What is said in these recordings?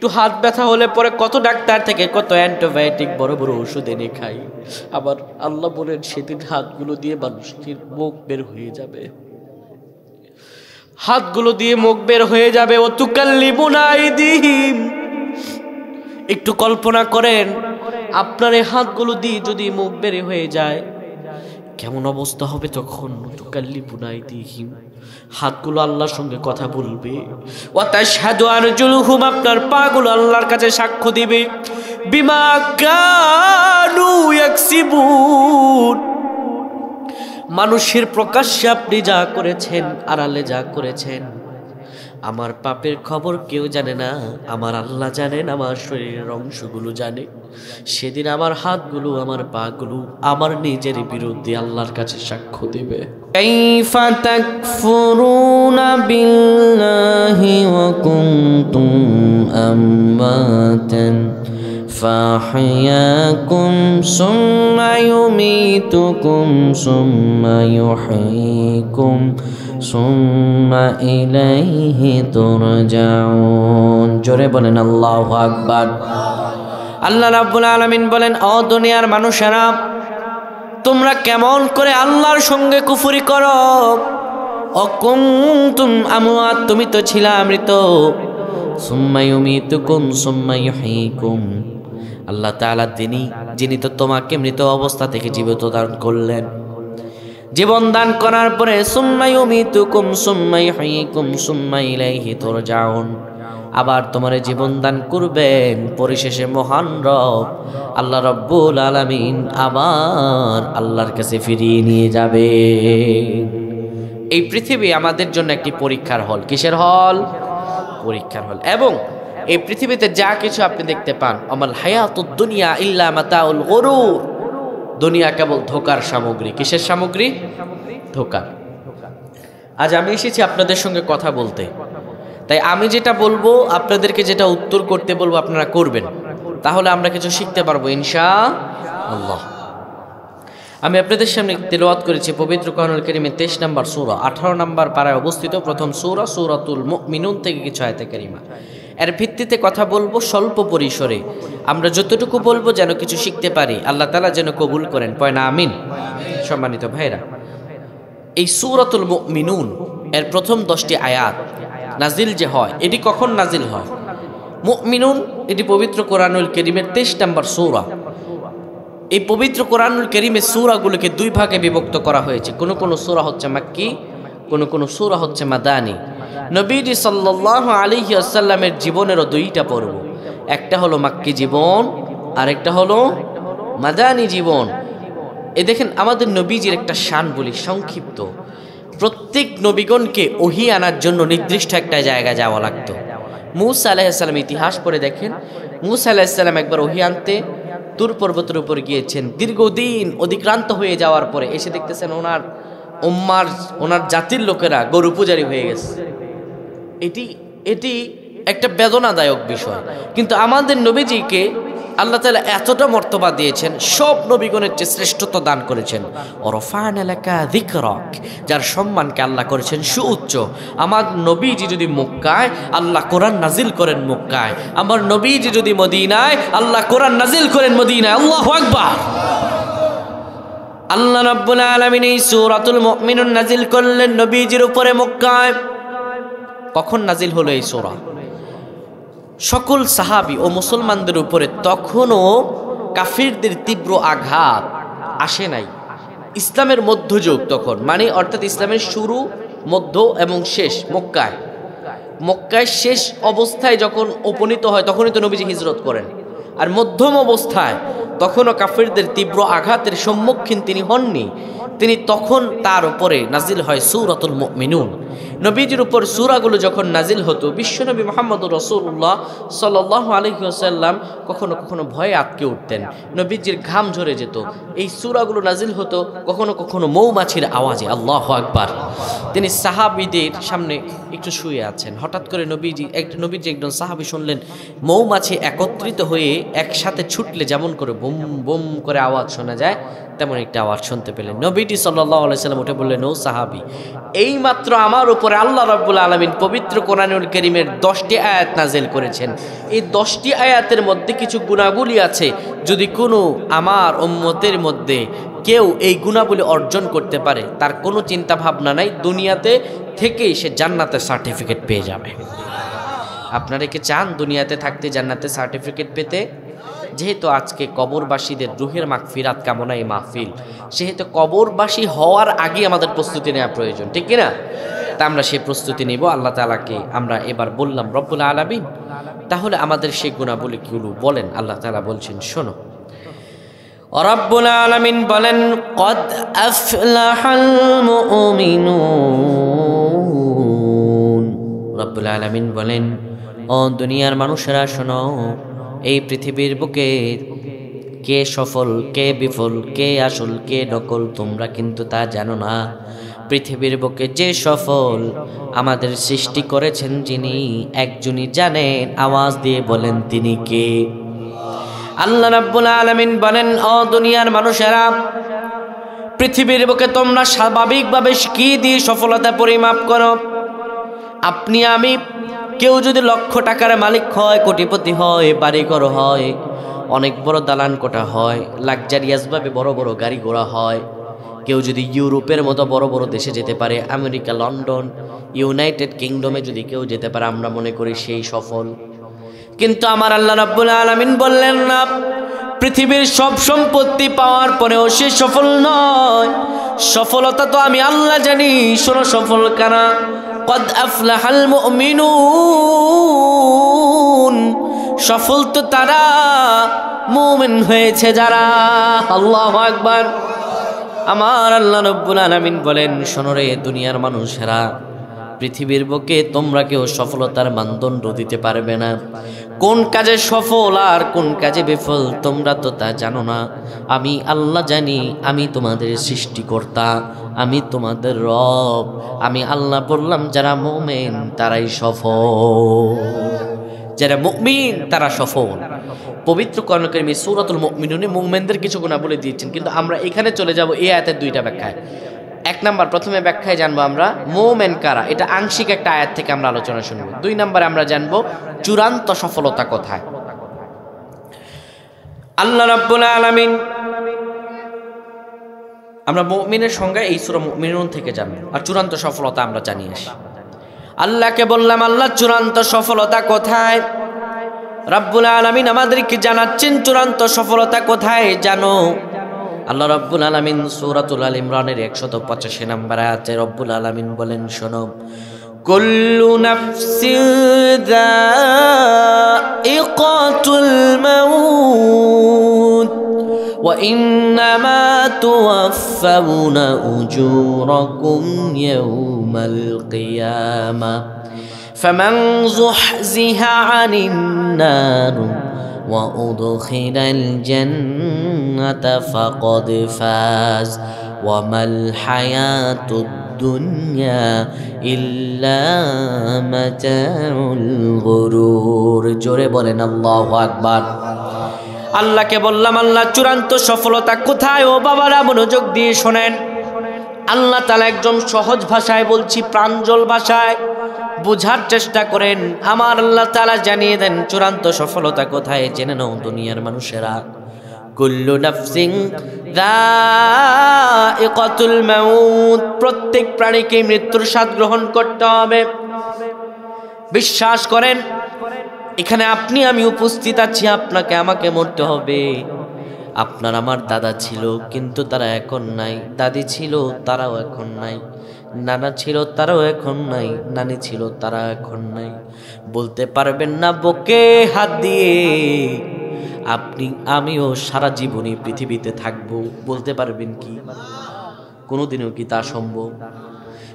একটু হাত ব্যথা হলে পরে কত ডাক্তার থেকে কত অ্যান্টিবায়োটিক বড় বড় ওষুধ এনে খাই। আবার আল্লাহ বলেন সেদিন হাতগুলো দিয়ে মানুষের মুখ বের হয়ে যাবে, হাতগুলো দিয়ে মুখ বের হয়ে যাবে। ও তুকাল্লিমুনা আইদিহিম, একটু কল্পনা করেন আপনার এই হাতগুলো দিয়ে যদি মুখ বের হয়ে যায় কেমন অবস্থা হবে তখন। তুকাল্লিমুনা আইদিহিম, হাতগুলো আল্লাহর সঙ্গে কথা বলবে। ওয়া তাশহাদু আরজুলুহুম, আপনার পাগুলো আল্লাহর কাছে সাক্ষ্য দিবে। বিমা কানু ইয়াকসিবুন, মানুষের প্রকাশ্যে আপনি যা করেছেন, আড়ালে যা করেছেন, আমার পাপের খবর কেউ জানে না, আমার আল্লাহ জানেন, আমার শরীরের অংশগুলো জানে। সেদিন আমার হাতগুলো, আমার পাগুলো আমার নিজের বিরুদ্ধে আল্লাহর কাছে সাক্ষ্য দেবে। কাইফা তাকফুরুনা বিল্লাহি ওয়া কুনতুম আমওয়াতান ফাহইয়াকুম সুম্মা ইউমীতুকুম সুম্মা ইউহয়ীকুম সুম্মা ইলাইহি তুরজাউন। জোরে বলেন আল্লাহু আকবার। আল্লাহ রাব্বুল আলামিন বলেন, ও দুনিয়ার মানুষেরা, তোমরা কেমন করে আল্লাহর সঙ্গে কুফরি করো। অকুনতুম আমওয়াত, তুমি তো ছিলা মৃত। সুম্মা ইউমীতুকুম সুম্মা ইউহয়ীকুম, আল্লাহ তাআলা যিনি তো তোমাকে মৃত অবস্থা থেকে জীবিত দান করলেন, জীবন দান করার পরে সুম্মা ইউমীতুকুম সুম্মা ইউহয়ীকুম সুম্মা ইলাইহি তুরজাউন, আবার তোমার জীবন দান করবেন, পরিশেষে মহান রব আল্লাহ রাব্বুল আলামিন আবার আল্লাহর কাছে ফিরিয়ে নিয়ে যাবে। এই পৃথিবী আমাদের জন্য একটি পরীক্ষার হল। কিসের হল? পরীক্ষার হল। এবং এই পৃথিবীতে যা কিছু আপনি দেখতে পান, আমাল হায়াতুদ দুনিয়া ইল্লা মাতাউল গুরুর, দুনিয়া কেবল ধোকার সামগ্রী। কিসের সামগ্রী? ধোকার। আজ আমি এসেছি আপনাদের সঙ্গে কথা বলতে, তাই আমি যেটা বলবো আপনাদেরকে যেটা উত্তর করতে বলবো আপনারা করবেন, তাহলে আমরা কিছু শিখতে পারবো ইনশাআল্লাহ। আমি আপনাদের সামনে তেলাওয়াত করেছি পবিত্র কোরআনুল কারীমের 23 নম্বর সূরা 18 নম্বর পারায় অবস্থিত প্রথম সূরা সূরাতুল মুমিনুন থেকে কিছু আয়াতে কারিমা। এর ভিত্তিতে কথা বলবো স্বল্প পরিসরে, আমরা যতটুকু বলবো যেন কিছু শিখতে পারি, আল্লাহ তাআলা যেন কবুল করেন। পয় না আমিন। সম্মানিত ভাইরা, এই সূরাতুল মুমিনুন এর প্রথম 10টি আয়াত নাজিল যে হয়, এটি কখন নাজিল হয়? মুমিনুন এটি পবিত্র কোরআনুল কারীমের 23 নম্বর সূরা। এই পবিত্র কোরআনুল কারীমের সূরাগুলোকে দুই ভাগে বিভক্ত করা হয়েছে। কোন কোন সূরা হচ্ছে মাক্কি, কোন কোন সূরা হচ্ছে মাদানী। নবীজি সাল্লাল্লাহু আলাইহি ওয়াসাল্লামের জীবনেরও দুইটা পর্ব, একটা হলো মাক্কি জীবন আর একটা হলো মাদানী জীবন। এই দেখেন আমাদের নবীজির একটা শান বলি সংক্ষিপ্ত। প্রত্যেক নবীগণকে ওহী আনার জন্য নির্দিষ্ট একটা জায়গা যাওয়া লাগতো। মূসা আলাইহিস সালাম ইতিহাস পড়ে দেখেন, মূসা আলাইহিস সালাম একবার ওহী আনতে তুর পর্বতের উপর গিয়েছেন। দীর্ঘদিন অতিক্রান্ত হয়ে যাওয়ার পরে এসে দেখতেছেন ওনার জাতির লোকেরা গরু পূজারী হয়ে গেছে। এটি একটা বেদনাদায়ক বিষয়, কিন্তু আমাদের নবীজিকে আল্লাহ তাআলা এতটা মর্তবা দিয়েছেন, সব নবীগণের চেয়ে শ্রেষ্ঠত্ব দান করেছেন। ওরফা'না লাকা যিকরাক, যার সম্মানকে আল্লাহ করেছেন সুউচ্চ। আমার নবীজি যদি মক্কায়, আল্লাহ কোরআন নাজিল করেন মক্কায়। আমার নবীজি যদি মদিনায়, আল্লাহ কোরআন নাজিল করেন মদিনায়। আল্লাহু আকবার। আল্লাহ রাব্বুল আলামিন এই সূরাতুল মুমিনুন নাজিল করলেন নবীজির উপরে মক্কায়। কখন নাজিল হলো এই সূরা? সকল সাহাবী ও মুসলমানদের উপরে তখনও কাফিরদের তীব্র আঘাত আসে নাই। ইসলামের মধ্যযুগ তখন, মানে অর্থাৎ ইসলামের শুরু, মধ্য এবং শেষ মক্কায় শেষ অবস্থায় যখন উপনীত হয় তখনই তো নবীজি হিজরত করেন। আর মধ্যম অবস্থায় তখনও কাফিরদের তীব্র আঘাতের সম্মুখীন তিনি হননি। তিনি তখন তার উপরে নাজিল হয় সূরাতুল মুমিনুন। নবীজির উপর সূরাগুলো যখন নাজিল হতো, বিশ্বনবী মুহাম্মদুর রাসূলুল্লাহ সাল্লাল্লাহু আলাইহি ওয়াসাল্লাম কখনো কখনো ভয়ে আটকে উঠতেন, নবীজির ঘাম ঝরে যেত। এই সূরাগুলো নাজিল হতো কখনো কখনো মৌমাছির আওয়াজে। আল্লাহু আকবার। তিনি সাহাবীদের সামনে একটু শুয়ে আছেন, হঠাৎ করে নবীজি একজন সাহাবী শুনলেন মৌমাছি একত্রিত হয়ে একসাথে ছুটলে যেমন করে বুম বুম করে আওয়াজ শোনা যায়, তেমন একটা আওয়াজ শুনতে পেলেন। নবীজি সাল্লাল্লাহু আলাইহি ওয়াসাল্লাম উঠে বললেন, ও সাহাবী, এইমাত্র আমার আমার উপরে আল্লাহ রাব্বুল আলামিন পবিত্র কোরআনুল কারীমের 10টি আয়াত নাযিল করেছেন। এই 10টি আয়াতের মধ্যে কিছু গুণাবলী আছে, যদি কোনো আমার উম্মতের মধ্যে কেউ এই গুণাবলী অর্জন করতে পারে, তার কোনো চিন্তা ভাবনা নাই, দুনিয়াতে থেকেই সে জান্নাতের সার্টিফিকেট পেয়ে যাবে। আপনারা কি চান দুনিয়াতে থাকতে জান্নাতের সার্টিফিকেট পেতে? যেহেতু আজকে কবরবাসীদের রুহের মাগফিরাত কামনা এই মাহফিল, সেহেতু কবরবাসী হওয়ার আগে আমাদের প্রস্তুতি নেওয়া প্রয়োজন, ঠিক কিনা? তা আমরা সেই প্রস্তুতি নিব। আল্লাহ তাআলাকে আমরা এবার বললাম রব্বুল আলামিন, তাহলে আমাদের সেই গুণাবলীগুলো বলেন। আল্লাহ তাআলা বলছেন, শোনো। রব্বুল আলামিন বলেন, কদ আফলাহাল মুমিনুন। রব্বুল আলামিন বলেন, ও দুনিয়ার মানুষেরা শোনো, এই পৃথিবীর বুকে কে সফল, কে বিফল, কে আসল, কে নকল তোমরা কিন্তু তা জানো না। পৃথিবীর বুকে যে সফল, আমাদের সৃষ্টি করেছেন যিনি, একজনই জানেন। আওয়াজ দিয়ে বলেন তিনি কে? আল্লাহ রাব্বুল আলামিন বলেন, ও দুনিয়ার মানুষেরা, পৃথিবীর বুকে তোমরা স্বাভাবিকভাবে কি দিয়ে সফলতা পরিমাপ করো? আপনি আমি কেউ যদি লক্ষ টাকার মালিক হয়, কোটিপতি হয়, বাড়িঘর হয়, অনেক বড় দালান কোঠা হয়, লাক্সারিয়াসভাবে বড় বড় গাড়ি ঘোড়া হয়, কেউ যদি ইউরোপের মতো বড় বড় দেশে যেতে পারে, আমেরিকা, লন্ডন, ইউনাইটেড কিংডমে যদি কেউ যেতে পারে, আমরা মনে করি সেই সফল। কিন্তু আমার আল্লাহ রাব্বুল আলামিন বললেন না, পৃথিবীর সব সম্পত্তি পাওয়ার পরেও সে সফল নয়। সফলতা তো আমি আল্লাহ জানি। শোনো সফল কারা? কদ আফলাহাল মুমিনুন। সফল তো তারা, মুমিন হয়েছে যারা। আল্লাহু আকবার। আমার আল্লাহ রাব্বুল আলামিন বলেন, শোনো রে দুনিয়ার মানুষেরা, পৃথিবীর বুকে তোমরা কেউ সফলতার মানদণ্ড দিতে পারবে না। কোন কাজে সফল আর কোন কাজে বিফল তোমরা তো তা জানো না। আমি আল্লাহ জানি। আমি তোমাদের সৃষ্টিকর্তা, আমি তোমাদের রব। আমি আল্লাহ বললাম, যারা মুমিন তারাই সফল, যারা মুমিন তারা সফল। পবিত্র কোরআন কারীমে সূরাতুল মুমিনুনে মুমিনদের কিছু গুণ বলে দিয়েছেন, কিন্তু আমরা এখানে চলে যাব এই আয়াতের দুইটা ব্যাখ্যায়। এক নাম্বার, প্রথমে ব্যাখ্যায় জানবো আমরা মুমিন কারা, এটা আংশিক একটা আয়াত থেকে আমরা আলোচনা শুনবো। দুই নাম্বারে আমরা জানবো চূড়ান্ত সফলতা কোথায়। আল্লাহ রাব্বুল আলামিন, আমরা মুমিনের সংজ্ঞা এই সূরা মুমিনুন থেকে জানবো, আর চূড়ান্ত সফলতা আমরা জানিয়ে আসি। আল্লাহকে বললাম, আল্লাহ চূড়ান্ত সফলতা কোথায়? রাব্বুল আলামিন আমাদেরকে জানাচ্ছেন চূড়ান্ত সফলতা কোথায় জানো। আল্লাহ রাব্বুল আলামিন সূরাতুল আল ইমরানের 185 নম্বর আয়াতে রব্বুল আলামিন বলেন, শোনো, কুল্লু নাফসিন যায়িকাতুল মাউত ওয়া ইন্নামা তুওয়াফাউনা উজুরাকুম ইয়াওমাল কিয়ামাহ ফামান যুহজিহা আনিন নার وأدخل الجنة فقد فاز وما الحياة الدنيا إلا متاع الغرور। জোরে বলেন আল্লাহু আকবার। আল্লাহকে বললাম, আল্লাহ চূড়ান্ত সফলতা কোথায়? ও বাবারা মনোযোগ দিয়ে শোনেন। আল্লাহ তাআলা একদম সহজ ভাষায় বলছি, প্রাঞ্জল ভাষায় বুঝার চেষ্টা করেন। আমার আল্লাহ তাআলা জানিয়ে দেন চূড়ান্ত সফলতা কোথায়। জেনে নাও দুনিয়ার মানুষেরা, কুল্লু নাফসিন যায়িকাতুল মাউত, প্রত্যেক প্রাণীকে মৃত্যুর স্বাদ গ্রহণ করতে হবে। বিশ্বাস করেন, এখানে আপনি আমি উপস্থিত আছি, আপনাকে আমাকে মরতে হবে। আপনার আমার দাদা ছিল, কিন্তু তারা এখন নাই। দাদি ছিল, তারাও এখন নাই। নানা ছিল, তারাও এখন নাই। নানি ছিল, তারা এখন নাই। বলতে পারবেন না বুকে হাত দিয়ে আপনি আমিও সারা জীবনই পৃথিবীতে থাকবো? বলতে পারবেন কি? কোনোদিনও কি তা সম্ভব?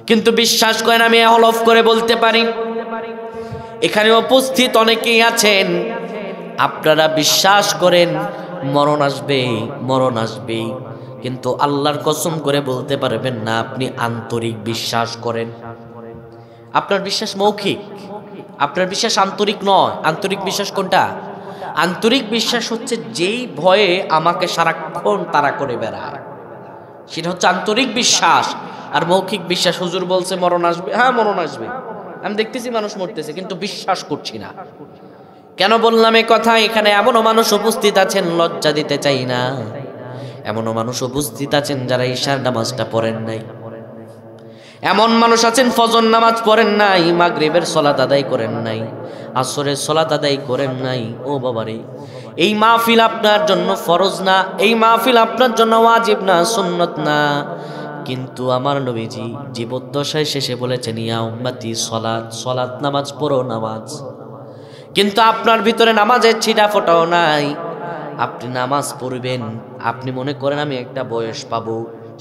কিন্তু বিশ্বাস করেন, আমি হলফ করে বলতে পারি, এখানে উপস্থিত অনেকেই আছেন, আপনারা বিশ্বাস করেন মরণ আসবে, মরণ আসবে, কিন্তু আল্লাহর কসম করে বলতে পারবেন না আপনি আন্তরিক বিশ্বাস করেন। আপনার বিশ্বাস মৌখিক, আপনার বিশ্বাস আন্তরিক নয়। আন্তরিক বিশ্বাস কোনটা? আন্তরিক বিশ্বাস হচ্ছে যেই ভয়ে আমাকে সারাক্ষণ তাড়া করে বেড়ায়, সেটা হচ্ছে আন্তরিক বিশ্বাস। আর মৌখিক বিশ্বাস, হুজুর বলছে মরণ আসবে, হ্যাঁ মরণ আসবে, আমি দেখতেছি মানুষ মরতেছে কিন্তু বিশ্বাস করছি না। কেন বললাম এই কথা? এখানে এমনও মানুষ উপস্থিত আছেন, লজ্জা দিতে চাই না, এমনও মানুষ উপস্থিত আছেন যারা ঈশার নামাজটা পড়েন নাই, এমন মানুষ আছেন ফজর নামাজ পড়েন নাই, মাগরিবের সালাত আদায় করেন নাই, আসরের সালাত আদায় করেন নাই। ও বাবারে, এই মাহফিল আপনার জন্য ফরজ না, এই মাহফিল আপনার জন্য ওয়াজিব না, সুন্নত না, কিন্তু আমার নবীজি জীবদ্দশায় শেষে বলেছেন ইয়া উম্মতি সালাত, সালাত নামাজ পড়ো নামাজ। কিন্তু আপনার ভিতরে নামাজের ছিটা ফোটাও নাই। আপনি নামাজ পড়বেন, আপনি মনে করেন আমি একটা বয়স পাবো,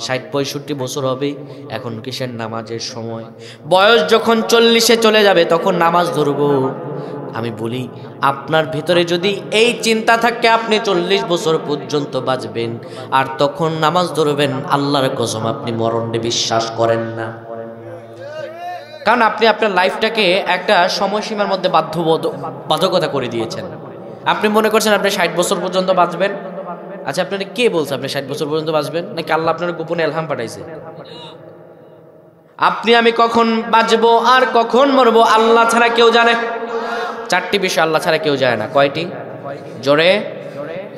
৬০-৬৫ বছর হবে, এখন কিসের নামাজের সময়? বয়স যখন ৪০-এ চলে যাবে তখন নামাজ ধরবো। আমি বলি আপনার ভিতরে যদি এই চিন্তা থাকে আপনি ৪০ বছর পর্যন্ত বাঁচবেন আর তখন নামাজ ধরবেন, আল্লাহর কসম আপনি মরণে বিশ্বাস করেন না। কারণ আপনি আপনার লাইফটাকে একটা সময়সীমার মধ্যে বাধ্যকতা করে দিয়েছেন। আপনি মনে করছেন আপনি ৬০ বছর পর্যন্ত বাঁচবেন। আচ্ছা, আপনার কে বলছে আপনি ৬০ বছর পর্যন্ত বাঁচবেন? নাকি আল্লাহ আপনার গোপনে এলহাম পাঠাইছে? আপনি আমি কখন বাঁচবো আর কখন মরবো আল্লাহ ছাড়া কেউ জানে। ৪টি বিষয় আল্লাহ ছাড়া কেউ জানে না। কয়টি? জোরে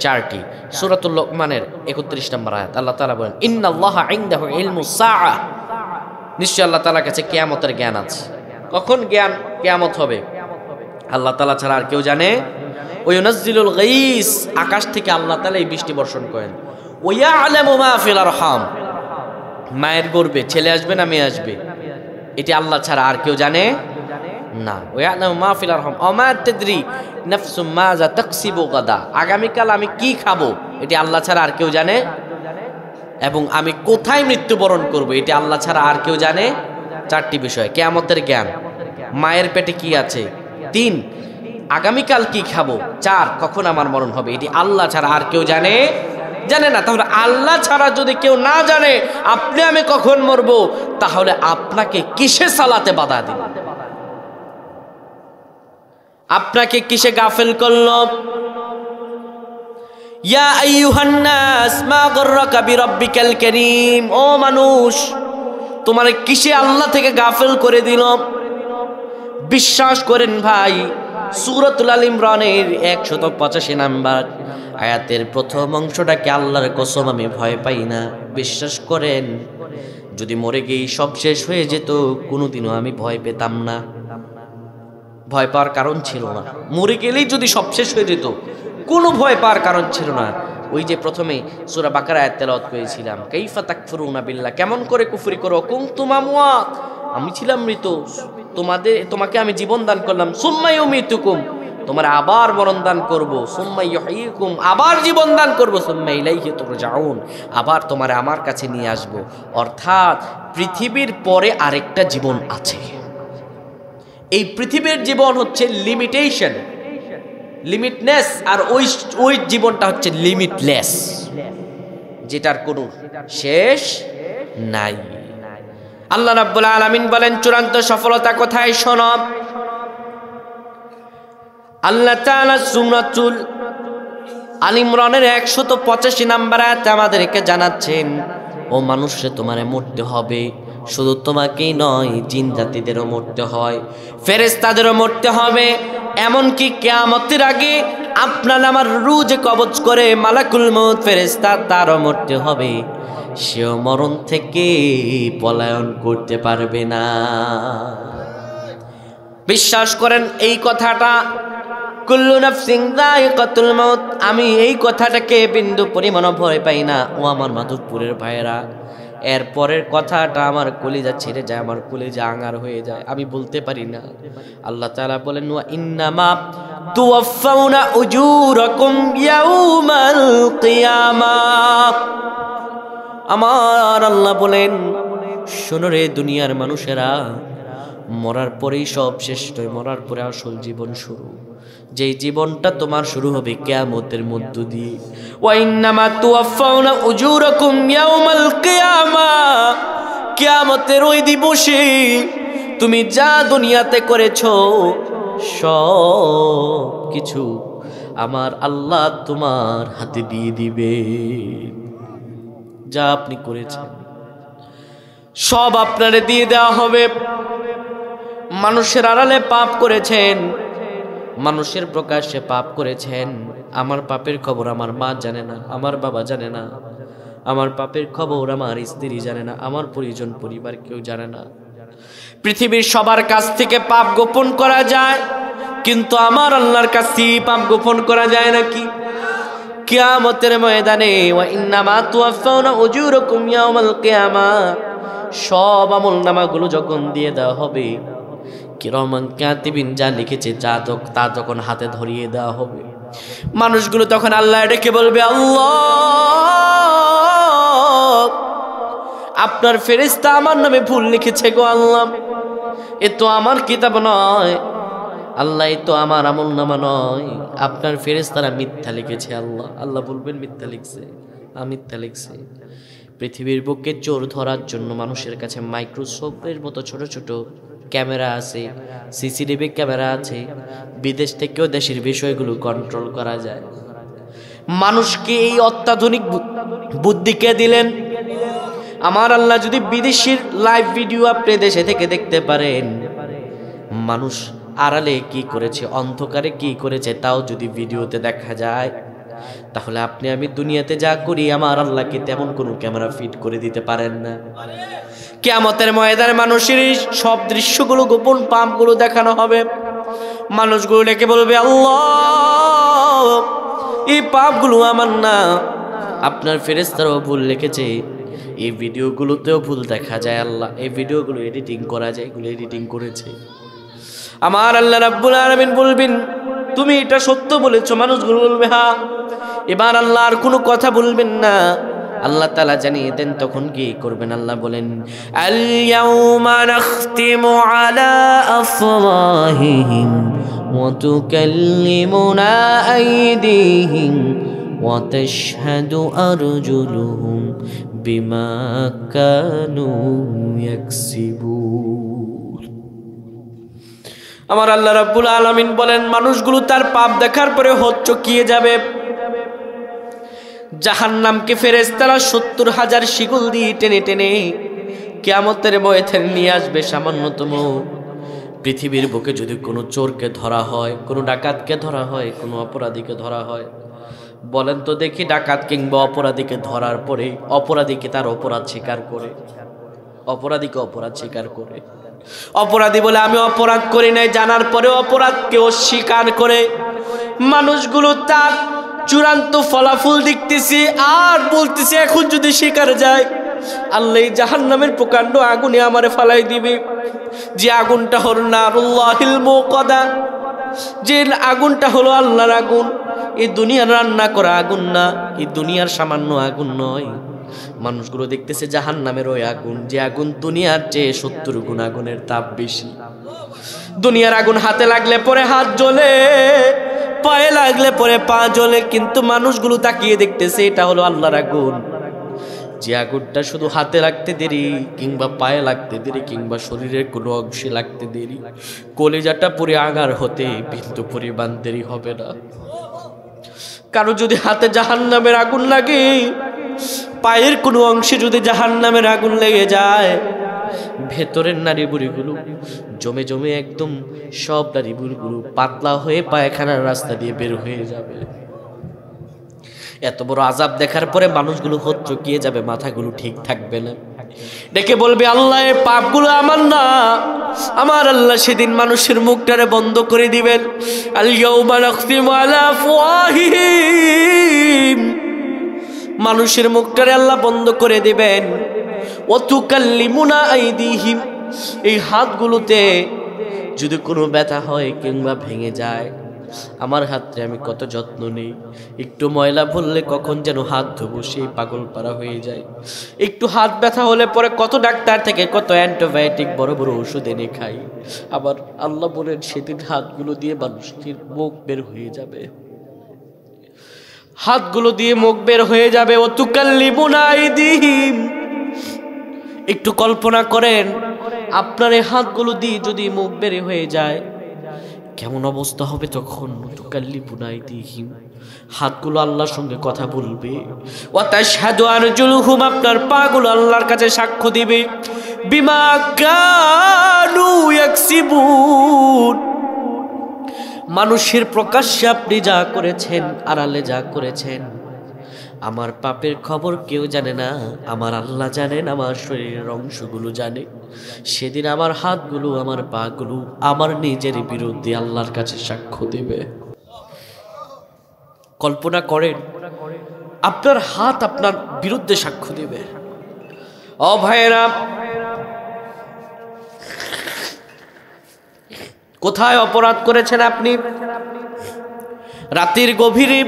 4টি। সূরাতুল লোকমানের ৩১ নম্বর আয়াত আল্লাহ তাআলা বলেন ইন্নাল্লাহা ইনদাহু ইলমুস সাআহ, নিশ্চয় আল্লাহ তাআলার কাছে কিয়ামতের জ্ঞান আছে। কখন কিয়ামত হবে আল্লাহ তাআলা ছাড়া আর কেউ জানে। ওয়া ইউনাজ্জিলুল গাইস, আকাশ থেকে আল্লাহ তাআলা এই বৃষ্টি বর্ষণ করেন। ওয়া ইয়ালামু মা ফিল আরহাম, মায়ের গর্ভে ছেলে আসবে না মেয়ে আসবে, এটি আল্লাহ ছাড়া আর কেউ জানে না। ওয়া ইয়ালামু মা ফিল আরহাম ওয়া মা তাদরি নাফসুম মাযা তাকসিবু গাদা, আগামীকাল আমি কি খাবো এটি আল্লাহ ছাড়া আর কেউ জানে। এবং আমি কোথায় মৃত্যুবরণ করব এটি আল্লাহ ছাড়া আর কেউ জানে। 4টি বিষয়, কিয়ামতের জ্ঞান, মায়ের পেটে কি আছে, 3 আগামীকাল কি খাবো, 4 কখন আমার মরণ হবে, এটি আল্লাহ ছাড়া আর কেউ জানে না। তাহলে আল্লাহ ছাড়া যদি কেউ না জানে আপনি আমি কখন মরবো, তাহলে আপনাকে কিসে সালাতে বাধা দিল, আপনাকে কিসে গাফেল করলো? ইয়া আইয়ুহান নাস মা গররাকা বিরাব্বিকাল কারীম, ও মানুষ তোমার কিসে আল্লাহ থেকে গাফেল করে দিল? বিশ্বাস করেন ভাই, সূরাতুল আল ইমরানের 185 নাম্বার আয়াতের প্রথম অংশটাকে আল্লাহর কসম আমি ভয় পাই না। বিশ্বাস করেন, যদি মরে গিয়ে সব শেষ হয়ে যেত কোনোদিনও আমি ভয় পেতাম না, ভয় পাওয়ার কারণ ছিল না। মরে গেলেই যদি সব শেষ হয়ে যেত কোনো ভয় পাওয়ার কারণ ছিল না। ওই যে প্রথমে সূরা বাকারা আয়াত তেলাওয়াত করেছিলাম, কাইফা তাকফুরুনা বিল্লাহ, কেমন করে কুফরি করো, কুনতুম আমওয়াত, আমি ছিলাম মৃত, তোমাকে আমি জীবন দান করলাম, সুম্মা ইউমিতুকুম, তোমার আবার মরণ দান করব, সুম্মা ইউহয়িকুম, আবার জীবন দান করব, সুম্মা ইলাইহি তুরজাউন, আবার তোমার আমার কাছে নিয়ে আসব। অর্থাৎ পৃথিবীর পরে আরেকটা জীবন আছে। এই পৃথিবীর জীবন হচ্ছে লিমিটেশন, লিমিটনেস, আর ওই জীবনটা হচ্ছে লিমিটলেস, যেটার কোনো শেষ নাই। আল্লাহ রাব্বুল আলামিন বলেন চূড়ান্ত সফলতা কোথায়? শোনো, আল্লাহ তাআলা সূরাতুল আল ইমরানের 185 নম্বর আয়াতে আমাদেরকে জানাচ্ছেন, ও মানুষে তোমারে মরতে হবে, শুধু তোমাকেই নয় জিন জাতিদেরও মরতে হয়, ফেরেশতাদেরও মরতে হবে, এমনকি কিয়ামতের আগে আপনার আমার রূহ যে কবজ করে মালাকুল মউত ফেরেশতা তারও মরতে হবে, সেও মরণ থেকে পলায়ন করতে পারবে না। বিশ্বাস করেন এই কথাটা, কুল্লু নাফসিন যায়িকাতুল মাউত, আমি এই কথাটাকে বিন্দু পরিমাণও ভয় পাই না। ও আমার মাধবপুরের ভাইয়েরা, এর পরের কথাটা আমার কলিজা ছেড়ে যায়, আমার কলিজা আঙার হয়ে যায়, আমি বলতে পারি না। আল্লাহ তাআলা বলেন ওয়া ইন্নামা তুওয়াফাউনা উজুরাকুম ইয়াউমাল কিয়ামাহ, আমার আল্লাহ বলেন শোনো রে দুনিয়ার মানুষেরা, মরার পরেই সব শেষ নয়, মরার পরে আসল জীবন শুরু, যেই জীবনটা তোমার শুরু হবে কিয়ামতের মধ্য দিয়ে। ওয়া ইন্নামা তুওয়াফাউনা উজুরাকুম ইয়াউমাল কিয়ামাহ, কিয়ামতের ওই দিবসে তুমি যা দুনিয়াতে করেছো সব কিছু আমার আল্লাহ তোমার হাতে দিয়ে দিবে, যা আপনি করেছেন সব আপনারে দিয়ে দেওয়া হবে। মানুষের আড়ালে পাপ করেছেন, মানুষের প্রকাশ্যে পাপ করেছেন। আমার পাপের খবর আমার মা জানে না, আমার বাবা জানে না। আমার পাপের খবর আমার স্ত্রী জানে না, আমার পরিজন পরিবার কেউ জানে না। পৃথিবীর সবার কাছ থেকে পাপ গোপন করা যায়, কিন্তু আমার আল্লাহর কাছে পাপ গোপন করা যায় নাকি? কিয়ামতের ময়দানে ওয়া ইন্নামা তুওয়াফাউনা উজুরাকুম ইয়াওমাল কিয়ামাহ, সব আমলনামাগুলো যখন দিয়ে দেওয়া হবে, কিরামান কাতিবিন যা লিখেছে তা যখন হাতে ধরিয়ে দেওয়া হবে, মানুষগুলো তখন আল্লাহ ডেকে বলবে, আল্লাহ আপনার ফেরেশতা আমার নামে ভুল লিখেছে গো আল্লাহ, এ তো আমার কিতাব নয় আল্লাহ, এ তো আমার আমলনামা নয়, আপনার ফেরেশতারা মিথ্যা লিখেছে আল্লাহ। আল্লাহ বলবেন মিথ্যা লিখছে, মিথ্যা লিখছে। পৃথিবীর বুকে চোর ধরার জন্য মানুষের কাছে মাইক্রোস্কোপের মতো ছোট ছোট ক্যামেরা আছে, সিসিটিভি ক্যামেরা আছে, বিদেশ থেকেও দেশের বিষয়গুলো কন্ট্রোল করা যায়। মানুষকে এই অত্যাধুনিক বুদ্ধিকে দিলেন। আমার আল্লাহ যদি বিদেশের লাইভ ভিডিও আপনি দেশে থেকে দেখতে পারেন, মানুষ আড়ালে কি করেছে, অন্ধকারে কি করেছে, তাও যদি ভিডিওতে দেখা যায়, তাহলে আপনি আমি দুনিয়াতে যা করি আমার আল্লাহকে তেমন কোনো ক্যামেরা ফিট করে দিতে পারেন না। কিয়ামতের ময়দানে মানুষের সব দৃশ্যগুলো, গোপন পাপগুলো দেখানো হবে। মানুষগুলো ডেকে বলবে, আল্লাহ এই পাপগুলো আমার না, আপনার ফেরেশতারাও ভুল লিখেছে, এই ভিডিওগুলোতেও ভুল দেখা যায় আল্লাহ, এই ভিডিওগুলো এডিটিং করা যায়, এগুলো এডিটিং করেছে। আমার আল্লাহ রাব্বুল আলামিন বলবেন, তুমি এটা সত্য বলেছো। মানুষগুলো বলবে হ্যাঁ। এবার আল্লাহ আর কোনো কথা বলবেন না, আল্লাহ তাআলা জানিয়ে দেন তখন কি করবেন। আল্লাহ বলেন, আল ইয়াউমা নাখতিমু আলা আফওয়াহিহিম ওয়া তুকাল্লিমুনা আইদিহিম ওয়া তাশহাদু আরজুলুহুম বিমা কানু ইয়াকসিবুন। আমার আল্লাহ রাব্বুল আলামিন বলেন, মানুষগুলো তার পাপ দেখার পরে হচ্চকিয়ে যাবে। জাহান্নামকে ফেরেশতারা ৭০,০০০ শিকল দিয়ে টেনে টেনে কিয়ামতের ময়দানে নিয়ে আসবে। সামান্যতম পৃথিবীর বুকে যদি কোনো চোরকে ধরা হয়, কোনো ডাকাতকে ধরা হয়, কোনো অপরাধীকে ধরা হয়, বলেন তো দেখি, ডাকাত কিংবা অপরাধীকে ধরার পরে অপরাধীকে তার অপরাধ স্বীকার করে, অপরাধীকে অপরাধ স্বীকার করে, অপরাধী বলে আমি অপরাধ করি নাই জানার পরেও অপরাধকে অস্বীকার করে, মানুষগুলো তার চূড়ান্ত ফলাফল দেখতেছে আর বলতেছে, এখন যদি স্বীকার যায় আল্লাহ জাহান্নামের প্রকাণ্ড আগুনে আমারে ফালাই দিবে। যে আগুনটা হলো নারুল্লাহিল মুকাদা, যে আগুনটা হলো আল্লাহর আগুন, এই দুনিয়ার রান্না করা আগুন না, এই দুনিয়ার সামান্য আগুন নয়। মানুষগুলো দেখতেছে জাহান্নামের ওই আগুন, যে আগুন দুনিয়ার চেয়ে ৭০ গুণ আগুনের তাপ বেশি। দুনিয়ার আগুন হাতে লাগলে পরে হাত জ্বলে, পায়ে লাগলে পরে পা জ্বলে, কিন্তু মানুষগুলো তাকিয়ে দেখতেছে এটা হলো আল্লাহর আগুন, যে আগুনটা শুধু হাতে লাগতে দেরি, কিংবা পায়ে লাগতে দেরি, কিংবা শরীরের কোনো অংশে লাগতে দেরি, কলিজাটা পুরে আগার হতে বিন্দু পরিমাণ দেরি হবে না। কারো যদি হাতে জাহান্নামের আগুন লাগে, পায়ের কোনো অংশে যদি জাহান্নামের আগুন লেগে যায়, ভেতরের নারী বুড়িগুলো জমে জমে একদম সব নারী বুড়িগুলো পাতলা হয়ে পায়খানার রাস্তা দিয়ে বের হয়ে যাবে। এত বড় আযাব দেখার পরে মানুষগুলো হচ্চকিয়ে যাবে, মাথাগুলো ঠিক থাকবে না, ডেকে বলবে, আল্লাহ এই পাপগুলো আমার না। আমার আল্লাহ সেদিন মানুষের মুখটারে বন্ধ করে দিবেন। আল ইয়াউমা নাখতিমু আলা আফওয়াহিহিম, মানুষের মুখটারে আল্লাহ বন্ধ করে দিবেন। ওয়া তুকাল্লিমুনা আইদিহিম, এই হাতগুলোতে যদি কোনো ব্যথা হয় কিংবা ভেঙে যায়, আমার হাতটা আমি কত যত্ন নেই, একটু ময়লা ভরলে কখন যেন হাত ধোবো সেই পাগল পারা হয়ে যায়। একটু হাত ব্যথা হলে পরে কত ডাক্তার থেকে কত অ্যান্টিবায়োটিক বড় বড় ওষুধ এনে খাই। আবার আল্লাহ বলেন সেদিন হাতগুলো দিয়ে মানুষের মুখ বের হয়ে যাবে, হাতগুলো দিয়ে মুখ বের হয়ে যাবে। ও তুকাল্লিমুনা আইদিহিম, একটু কল্পনা করেন আপনার এই হাতগুলো দিয়ে যদি মুখ বের হয়ে যায় কেমন অবস্থা হবে তখন। তুকাল্লিমুনা আইদিহিম, হাতগুলো আল্লাহর সঙ্গে কথা বলবে। ওয়া তাশহাদু আরজুলুহুম, আপনার পাগুলো আল্লাহর কাছে সাক্ষ্য দিবে। বিমা কানু ইয়াকসিবুন। মানুষের প্রকাশ্যে আপনি যা করেছেন, আড়ালে যা করেছেন, আমার পাপের খবর কেউ জানে না, আমার আল্লাহ জানেন, আমার শরীরের অংশগুলো জানে। সেদিন আমার হাতগুলো, আমার পাগুলো আমার নিজের বিরুদ্ধে আল্লাহর কাছে সাক্ষ্য দেবে। কল্পনা করেন, আপনার হাত আপনার বিরুদ্ধে সাক্ষ্য দেবে। ও ভাইয়েরা, কোথায় অপরাধ করেছেন আপনি? রাতের গভীরে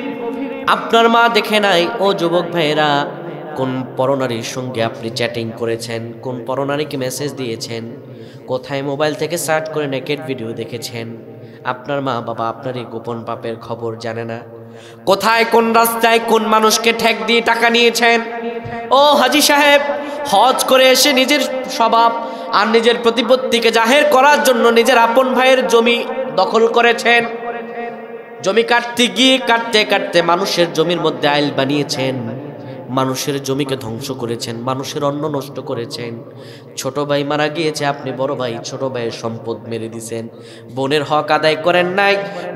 আপনার মা দেখে নাই। ও যুবক ভাইয়েরা, কোন পরনারীর সঙ্গে আপনি চ্যাটিং করেছেন, কোন পরনারীকে মেসেজ দিয়েছেন, কোথায় মোবাইল থেকে সার্চ করে নেকেড ভিডিও দেখেছেন, আপনার মা বাবা আপনার এই গোপন পাপের খবর জানে না। কোথায়, কোন রাস্তায়, কোন মানুষকে ঠেক দিয়ে টাকা নিয়েছেন। ও হাজি সাহেব, হজ করে এসে নিজের স্বভাব আর নিজের প্রতিপত্তিকে জাহের করার জন্য নিজের আপন ভাইয়ের জমি দখল করেছেন। জমি কাটতে গিয়ে কাটতে কাটতে মানুষের জমির মধ্যে আইল বানিয়েছেন, মানুষের জমিকে ধ্বংস করেছেন, মানুষের অন্ন নষ্ট করেছেন। ছোট ভাই মারা গিয়েছে, আপনি বড় ভাই ছোট ভাইয়ের সম্পদ মেরে দিয়েছেন। বোনের হক আদায় করেন নাই,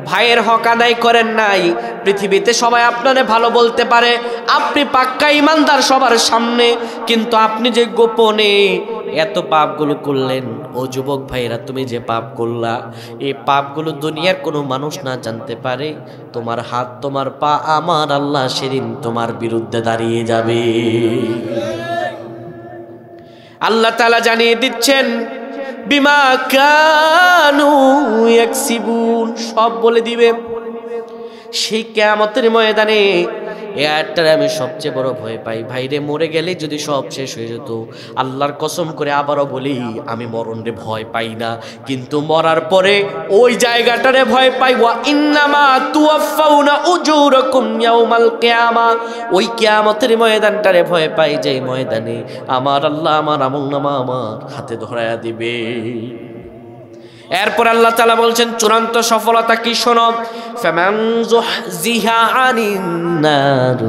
ভাইয়ের হক আদায় করেন নাই। পৃথিবীতে সবাই আপনারে ভালো বলতে পারে, আপনি পাক্কা ইমানদার সবার সামনে, কিন্তু আপনি যে গোপনে এত পাপগুলো করলেন। ও যুবক ভাইরা, তুমি যে পাপ করলা, এই পাপগুলো দুনিয়ার কোনো মানুষ না জানতে পারে। তোমার হাত, তোমার পা আমার আল্লাহ সেদিন তোমার বিরুদ্ধে দাঁড়িয়ে যাবে। আল্লাহ তাআলা জানিয়ে দিচ্ছেন, বিমা কানু ইয়াকসিবুন, সব বলে দিবে সেই কিয়ামতের ময়দানে। এটার আমি সবচেয়ে বড় ভয় পাই ভাইরে। মরে গেলে যদি সব শেষ হয়ে যেত, আল্লাহর কসম করে আবারও বলি, আমি মরণে ভয় পাই না, কিন্তু মরার পরে ওই জায়গাটারে ভয় পাই। ওয়া ইন্নামা তুওয়াফাউনা উজুরাকুম ইয়াউমাল কিয়ামা, ওই কিয়ামতের ময়দানটারে ভয় পাই, যে ময়দানে আমার আল্লাহ আমার আমলনামা আমার হাতে ধরায়া দিবে। এরপর আল্লাহ তাআলা বলছেন চূড়ান্ত সফলতা কি, শোনো। ফামান যুহজিহা আনিন নার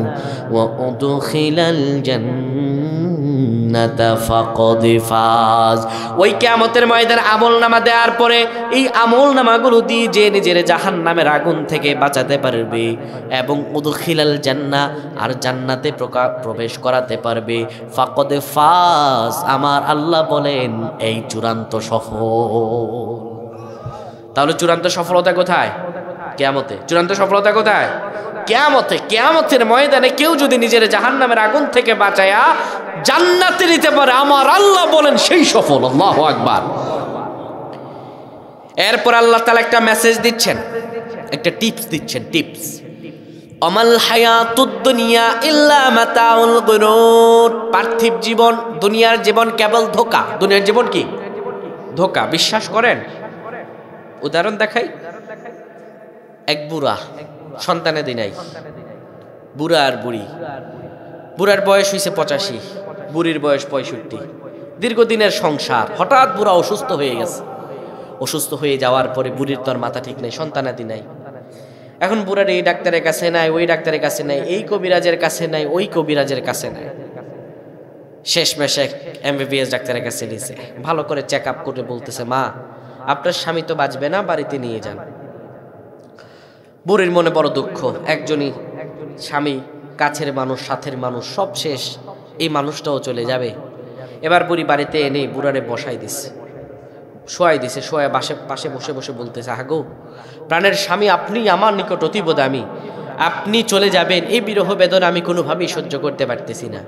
ওয়া উদখিলাল জান্নাতা ফাকাদ ফাজ। ওই কিয়ামতের ময়দানে আমলনামা দেওয়ার পরে এই আমলনামাগুলো দিয়ে যে নিজের জাহান্নামের আগুন থেকে বাঁচাতে পারবে এবং উদখিলাল জান্নাহ, আর জান্নাতে প্রবেশ করাতে পারবে, ফাকাদ ফাজ, আমার আল্লাহ বলেন এই চূড়ান্ত সফল। তাহলে চূড়ান্ত সফলতা কোথায়? কিয়ামতে। চূড়ান্ত সফলতা কোথায়? কিয়ামতে। কিয়ামতের ময়দানে কেউ যদি নিজের জাহান্নামের আগুন থেকে বাঁচায়া জান্নাতে নিতে পারে, আমার আল্লাহ বলেন সেই সফল। আল্লাহু আকবার। এরপর আল্লাহ তাআলা একটা মেসেজ দিচ্ছেন, একটা টিপস দিচ্ছেন। টিপস, অমাল হায়াতুদ দুনিয়া ইল্লা মাতাউল গুরুর। পার্থিব জীবন, দুনিয়ার জীবন কেবল ধোঁকা। দুনিয়ার জীবন কি? ধোঁকা। বিশ্বাস করেন? উদাহরণ দেখাই। এক বুড়া, সন্তানেদি নাই, বুড়া আর বুড়ি। বুড়ার বয়স হয়েছে 85, বুড়ির বয়স 65। দীর্ঘদিনের সংসার। হঠাৎ বুড়া অসুস্থ হয়ে গেছে। অসুস্থ হয়ে যাওয়ার পরে বুড়ির তো আর মাথা ঠিক নেই, সন্তানাদি নাই। এখন বুড়ার এই ডাক্তারের কাছে নাই, ওই ডাক্তারের কাছে নাই, এই কবিরাজের কাছে নাই, ওই কবিরাজের কাছে নাই। শেষমেশে MBBS ডাক্তারের কাছে নিয়েছে। ভালো করে চেক আপ করে বলতেছে, মা আপনার স্বামী তো বাঁচবে না, বাড়িতে নিয়ে যান। বুড়ির মনে বড় দুঃখ। একজনই স্বামী, কাছের মানুষ, সাথের মানুষ, সব শেষ। এই মানুষটাও চলে যাবে। এবার বুড়ি বাড়িতে এনে বুড়ারে বসাই দিছে, শোয়াই দিছে। শোয়া পাশে বসে বসে বলতেছে, আগো প্রাণের স্বামী, আপনি আমার নিকট অতীব দামি, আপনি চলে যাবেন, এই বিরহ বেদনা আমি কোনোভাবেই সহ্য করতে পারতেছি না।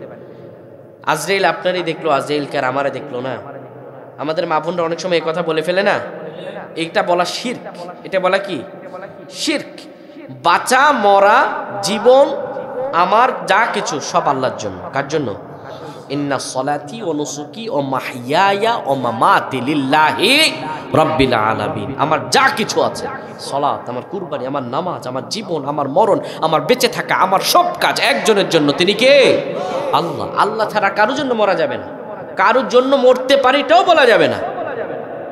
আজরাইল আপনারই দেখলো, আজরাইলকে আর আমারে দেখলো না। আমাদের মা বোনরা অনেক সময় এই কথা বলে ফেলে না, এটা বলা শিরক। এটা বলা কি? শিরক। বাঁচা মরা জীবন আমার যা কিছু সব আল্লাহর জন্য। কার জন্য? ইন্না সলাতি ওয়া নুসুকি ওয়া মাহইয়ায়া ওয়া মামাতি লিল্লাহি রাব্বিল আলামিন। আমার যা কিছু আছে, সালাত, আমার কুরবানি, আমার নামাজ, আমার জীবন, আমার মরণ, আমার বেঁচে থাকা, আমার সব কাজ একজনের জন্য। তিনি কে? আল্লাহ। আল্লাহ ছাড়া কারোর জন্য মরা যাবে না, কারোর জন্য মরতে পারি এটাও বলা যাবে না।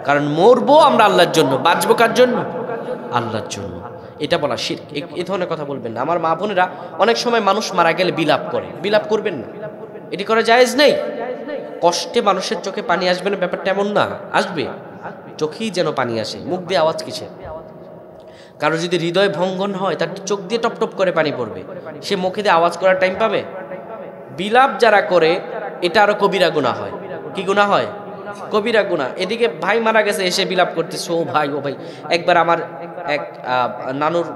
কারণ মরবো আমরা আল্লাহর জন্য, বাঁচবো কার জন্য? আল্লাহর জন্য। এটা বলা শিরক। এই ধরনের কথা বলবেন না। আমার মা বোনেরা, অনেক সময় মানুষ মারা গেলে বিলাপ করে, বিলাপ করবেন না, এটি করা জায়েজ নেই। কষ্টে মানুষের চোখে পানি আসবে না ব্যাপারটা এমন না, আসবে, চোখেই যেন পানি আসে। মুখ দিয়ে আওয়াজ কিসের? কারো যদি হৃদয় ভঙ্গন হয় তার চোখ দিয়ে টপ টপ করে পানি পড়বে, সে মুখে দিয়ে আওয়াজ করার টাইম পাবে? বিলাপ যারা করে এটা আরো কবিরা গুনাহ হয়। কি গুনাহ হয়? কবিরা গুনাহ। এদিকে ভাই মারা গেছে, এসে বিলাপ করতেছে, ও ভাই ও ভাই। একবার আমার এক নানুর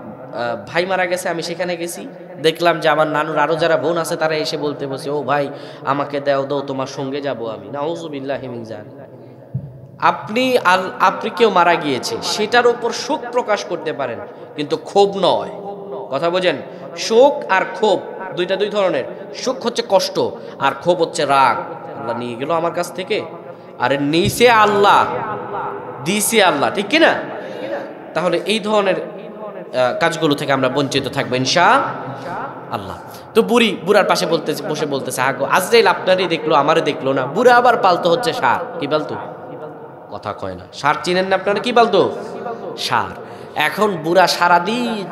ভাই মারা গেছে, আমি সেখানে গেছি, দেখলাম যে আমার নানুর আরো যারা বোন আছে তারা এসে বলতে বসে, ও ভাই আমাকে দাও দাও, তোমার সঙ্গে যাব আমি। নাউযুবিল্লাহি মিন যালিক। আপনি কেউ মারা গিয়েছে সেটার উপর শোক প্রকাশ করতে পারেন, কিন্তু ক্ষোভ নয়। কথা বোঝেন? শোক আর ক্ষোভ দুইটা দুই ধরনের। শোক হচ্ছে কষ্ট, আর ক্ষোভ হচ্ছে রাগ। আল্লাহ নিয়ে গেল আমার কাছ থেকে, আরে নিছে আল্লাহ, দিছে আল্লাহ, ঠিক কিনা? তাহলে এই ধরনের কাজগুলো থেকে আমরা বঞ্চিত থাকবো ইনশাআল্লাহ। তো বুড়ার পাশে বসে বলতেছে, আগো আজরাইল আপনারই দেখলো, আমারে দেখলো না। বুড়া আবার পালতো হচ্ছে ষাঁড়। কি পালতো? কথা কয় না। ষাঁড় চিনেন না আপনারা? কি পালতো? ষাঁড়। এখন বুড়া সারাদিন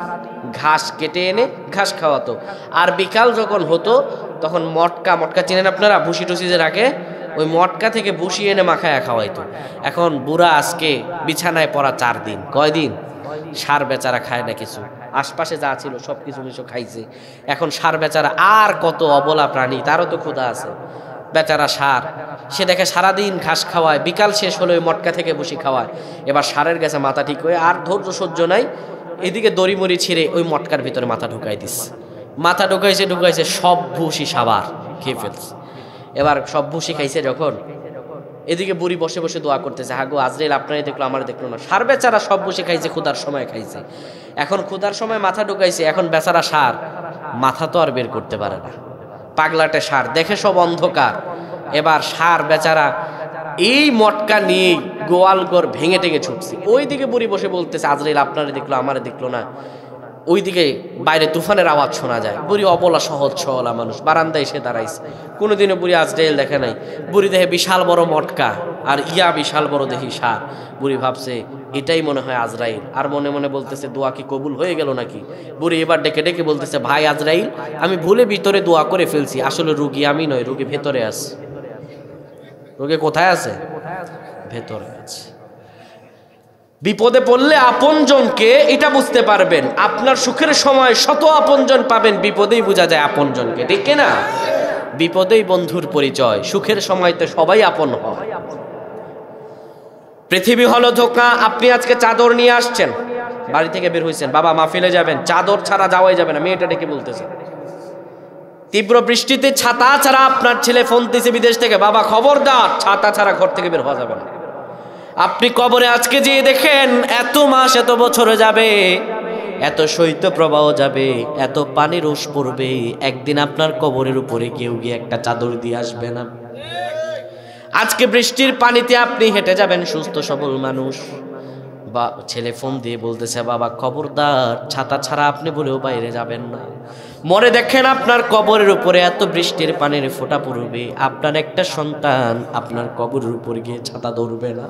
ঘাস কেটে এনে ঘাস খাওয়াতো, আর বিকাল যখন হতো তখন মটকা চিনেন আপনারা? ভুসি টুসি যে রাখে, ওই মটকা থেকে ভুসি এনে মাখায়া খাওয়াইতো। এখন বুড়া আজকে বিছানায় পড়া 4 দিন। কয় দিন? ষাঁড় বেচারা খায় না কিছু, আশপাশে যা ছিল সব কিছু খাইছে। এখন ষাঁড় বেচারা আর কত অবলা প্রাণী, তারও তো ক্ষুধা আছে। বেচারা ষাঁড়, সে দেখে সারাদিন ঘাস খাওয়ায়, বিকাল শেষ হলে ওই মটকা থেকে বসে খাওয়ায়। এবার ষাঁড়ের গেছে মাথা ঠিক হয়ে, আর ধৈর্য সহ্য নাই, এদিকে দড়ি মড়ি ছিঁড়ে ওই মটকার ভিতরে মাথা ঢুকাই দিচ্ছে। মাথা ঢুকাইছে সব ভুসি সাবার খেয়ে ফেলছে। এবার সব ভুসি খাইছে যখন, এদিকে বুড়ি বসে বসে দোয়া করতেছে, হাগো আজরাইল আপনারই দেখলো, আমার দেখলো না। ষাঁড় বেচারা সব বসে খাইছে, ক্ষুধার সময় খাইছে। এখন ক্ষুধার সময় মাথা ঢুকাইছে, এখন বেচারা ষাঁড় মাথা তো আর বের করতে পারে না। পাগলাটে ষাঁড় দেখে সব অন্ধকার। এবার ষাঁড় বেচারা এই মটকা নিয়ে গোয়ালঘর ভেঙে টেঙে ছুটছে। ওইদিকে বুড়ি বসে বলতেছে, আজরাইল আপনারে দেখলো, আমারে দেখলো না। ওইদিকে বাইরে তুফানের আওয়াজ শোনা যায়। বুড়ি অবলা সহজ সরলা মানুষ, বারান্দায় এসে দাঁড়াইছে। কোনোদিনও বুড়ি আজরাইল দেখে নাই। বুড়ি দেখে বিশাল বড় মটকা, আর বিশাল বড় দেখি ষাঁড়। বুড়ি ভাবছে এটাই মনে হয় আজরাইল, আর মনে মনে বলতেছে, দোয়া কি কবুল হয়ে গেল নাকি? বুড়ি এবার ডেকে ডেকে বলতেছে, ভাই আজরাইল, আমি ভুলে ভিতরে দোয়া করে ফেলছি, আসলে রুগী আমি নয়, রুগী ভেতরে আছে। রুগী কোথায় আছে? ভেতরে আছে। বিপদে পড়লে আপনজনকে এটা বুঝতে পারবেন। আপনার সুখের সময় শত আপনজন পাবেন, বিপদেই বোঝা যায় আপনজনকে, ঠিক না? বিপদেই বন্ধুর পরিচয়, সুখের সময় তো সবাই আপন হয়। পৃথিবী হলো ধোঁকা। আপনি আজকে চাদর নিয়ে আসছেন, বাড়ি থেকে বের হয়েছেন, বাবা মাহফিলে যাবেন, চাদর ছাড়া যাওয়াই যাবে না। মেয়েটা ডেকে বলতেছে, তীব্র বৃষ্টিতে ছাতা ছাড়া আপনার ছেলে ফোন দিয়েছে বিদেশ থেকে, বাবা খবরদার, ছাতা ছাড়া ঘর থেকে বের হওয়া যাবে না। আপনি কবরে আজকে যেয়ে দেখেন, এত মাস এত বছরে যাবে, এত শৈত্য প্রবাহ যাবে, এত পানির রোষ পড়বে, একদিন আপনার কবরের উপরে কেউ গিয়ে একটা চাদর দিয়ে আসবে না। আজকে বৃষ্টির পানিতে আপনি হেঁটে যাবেন, সুস্থ সবল মানুষ, বা ছেলে ফোন দিয়ে বলতেছে, বাবা খবরদার, ছাতা ছাড়া আপনি বলেও বাইরে যাবেন না। মরে দেখেন আপনার কবরের উপরে এত বৃষ্টির পানির ফোঁটা পড়বে, আপনার একটা সন্তান আপনার কবরের উপর গিয়ে ছাতা ধরবে না।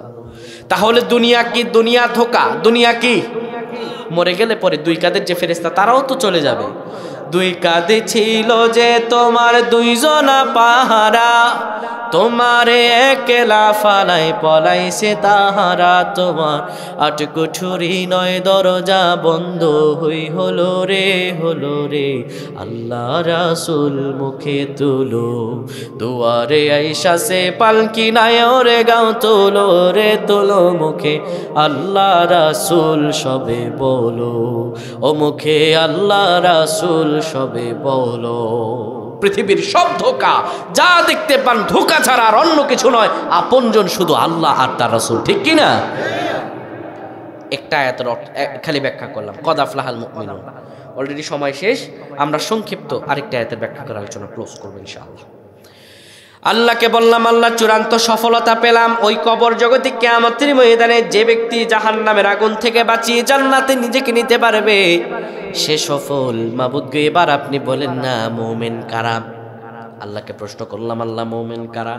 তাহলে দুনিয়া কি? দুনিয়া ধোঁকা। দুনিয়া কি? মরে গেলে পরে 2 কাঁধের যে ফেরেশতা তারাও তো চলে যাবে। 2 কাঁধে ছিল যে তোমার 2 জনা পাহারা, তোমারে একলা ফালাই পলাইছে তাহারা। তোমার 8 কুঠুরি 9 দরজা বন্ধ হলো রে। আল্লাহ রাসূল মুখে তুলো, দুয়ারে আইসাছে পালকি নাই ওরে গাও তোলো মুখে আল্লাহ রাসূল সবে বলো, ও মুখে আল্লাহ রাসূল সবে বলো। পৃথিবীর সব ধোঁকা, যা দেখতে পান ধোঁকা ছাড়া আর অন্য কিছু নয়। আপনজন শুধু আল্লাহ আর তার রাসূল, ঠিক কি না? একটা আয়াতের খালি ব্যাখ্যা করলাম, কদ আফলাহাল মুমিনুন। অলরেডি সময় শেষ, আমরা সংক্ষিপ্ত আরেকটা আয়াতের ব্যাখ্যা করে আলোচনা ক্লোজ করব ইনশাআল্লাহ। আল্লাহকে বললাম, আল্লাহ চূড়ান্ত সফলতা পেলাম ওই কবর জগতে কিয়ামতের ময়দানে। যে ব্যক্তি জাহান্নামের আগুন থেকে বাঁচিয়ে জান্নাতে নিজেকে নিতে পারবে, সে সফল। মাবুদ গো, এবার আপনি বলেন না মুমিন কারা? আল্লাহকে প্রশ্ন করলাম, আল্লাহ মুমিন কারা?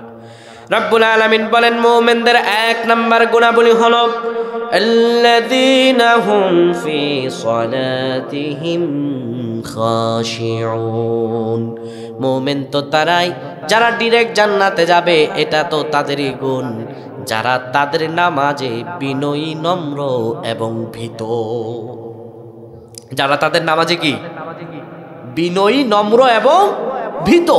রব্বুল আলামিন বলেন, মুমিনদের 1 নাম্বার গুণাবলী হলো আল্লাযীনা হুম ফি সালাতিহিম খাশিউন। মুমিন তো তারাই যারা ডাইরেক্ট জান্নাতে যাবে, এটা তো তাদেরই গুণ যারা তাদের নামাজে বিনয়ী, নম্র এবং ভীত। যারা তাদের নামাজে কি বিনয়ী, নম্র এবং ভীত।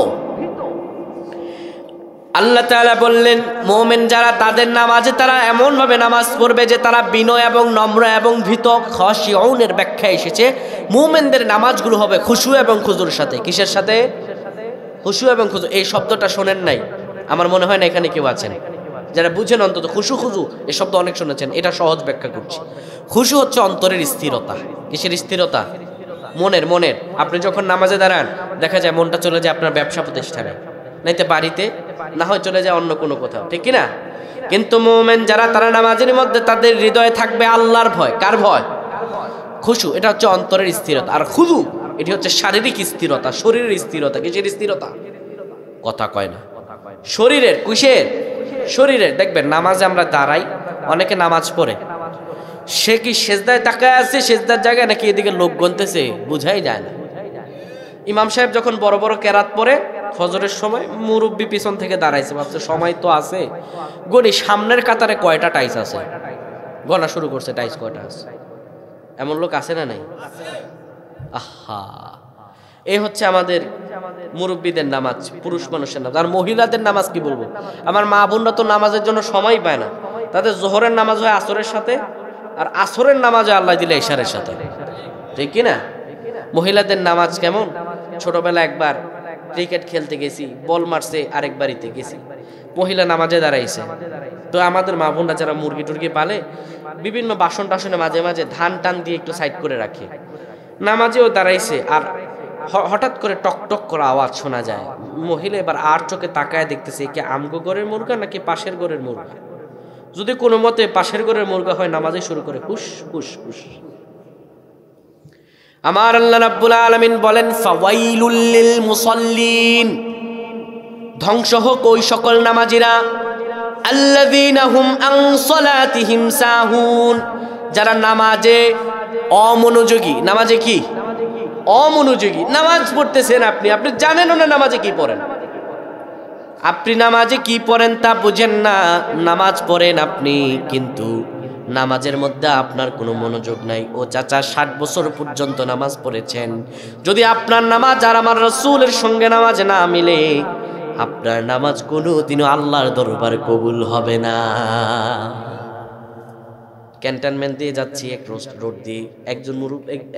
আল্লাহ তাআলা বললেন মুমিন যারা তাদের নামাজে তারা এমন ভাবে নামাজ পড়বে যে তারা বিনয় এবং নম্র এবং ভীত। খাশিউনের ব্যাখ্যা এসেছে মুমিনদের নামাজগুলো হবে খুশু এবং খুজুর সাথে। কিসের সাথে? খুশু এবং খুজু। এই শব্দটা শোনেন নাই? আমার মনে হয় না এখানে কেউ আছেন যারা বুঝেন। অন্তত খুশু খুজু এই শব্দ অনেক শুনেছেন। এটা সহজ ব্যাখ্যা করছি। খুশু হচ্ছে অন্তরের স্থিরতা। কিসের স্থিরতা? মনের। আপনি যখন নামাজে দাঁড়ান দেখা যায় মনটা চলে যায় আপনার ব্যবসা প্রতিষ্ঠানে, নাইতে বাড়িতে, না হয় চলে যায় অন্য কোনো কোথাও, ঠিক কিনা? কিন্তু মুমিন যারা তারা নামাজের মধ্যে তাদের হৃদয়ে থাকবে আল্লাহর ভয়। কার ভয়? খুশু। এটা হচ্ছে অন্তরের স্থিরতা। আর খুজু এটি হচ্ছে শারীরিক স্থিরতা, শরীরের স্থিরতা। কিসের স্থিরতা? কথা কয় না। শরীরের। কিসের? শরীরের। দেখবেন নামাজে আমরা দাঁড়াই, অনেকে নামাজ পড়ে, সে কি সেজদায় তাকায় আছে সেজদার জায়গায় নাকি এদিকে লোক গুনতেছে বুঝাই যায় না। ইমাম সাহেব যখন বড় বড় কেরাত পড়ে ফজরের সময়, মুরব্বী পিছন থেকে দাঁড়াইছে, ভাবছে সময় তো আছে, গনি সামনের কাতারে কয়টা টাইস আছে, গনা শুরু করছে টাইস কয়টা আছে। এমন লোক আছে না নাই? আহা, এই হচ্ছে আমাদের মুরব্বীদের নামাজ, পুরুষ মানুষের নামাজ। আর মহিলাদের নামাজ কি বলবো? আমার মা বোনরা তো নামাজের জন্য সময় পায় না। তাদের জোহরের নামাজ হয় আসরের সাথে, আর আসরের নামাজ হয় আল্লাহ দিলে ইশারের সাথে, ঠিক কিনা? মহিলাদের নামাজ কেমন? ছোটবেলা একবার ক্রিকেট খেলতে গেছি, বল মারছে, আরেক বাড়িতে গেছি, মহিলা নামাজে দাঁড়াইছে। তো আমাদের মা বোনরা যারা মুরগি টুরগি পালে বিভিন্ন বাসন টাসনে মাঝে মাঝে ধান টান দিয়ে একটু সাইড করে রাখে, নামাজেও দাঁড়াইছে। আর হঠাৎ করে টক টক করে আওয়াজ শোনা যায়। মহিলা এবার আর চোখে তাকায় দেখতেছে কি আমগো ঘরের মুরগা নাকি পাশের ঘরের মুরগা। যদি কোনো মতে পাশের ঘরের মুরগা হয়, নামাজে শুরু করে হুস হুস হুস। আমার আল্লাহ রাব্বুল আলামিন বলেন ফাওয়াইলুল লিল মুসাল্লিন, ধ্বংস হোক ওই সকল নামাজীরা, আল্লাযীনা হুম আন সালাতিহিম সাহুন, যারা নামাজে অমনোযোগী। নামাজে কি? অমনোযোগী। নামাজ পড়তেছেন আপনি জানেন না নামাজে কি পড়েন, আপনি নামাজে কি পড়েন তা বুঝেন না। নামাজ পড়েন আপনি, কিন্তু নামাজের মধ্যে আপনার কোনো মনোযোগ নাই। ও চাচা 60 বছর পর্যন্ত নামাজ পড়েছেন, যদি আপনার নামাজ আর আমার রাসূলের সঙ্গে নামাজ না মিলে, আপনার নামাজ কোনোদিনও আল্লাহর দরবারে কবুল হবে না। ক্যান্টনমেন্ট দিয়ে যাচ্ছি এক রোড দিয়ে,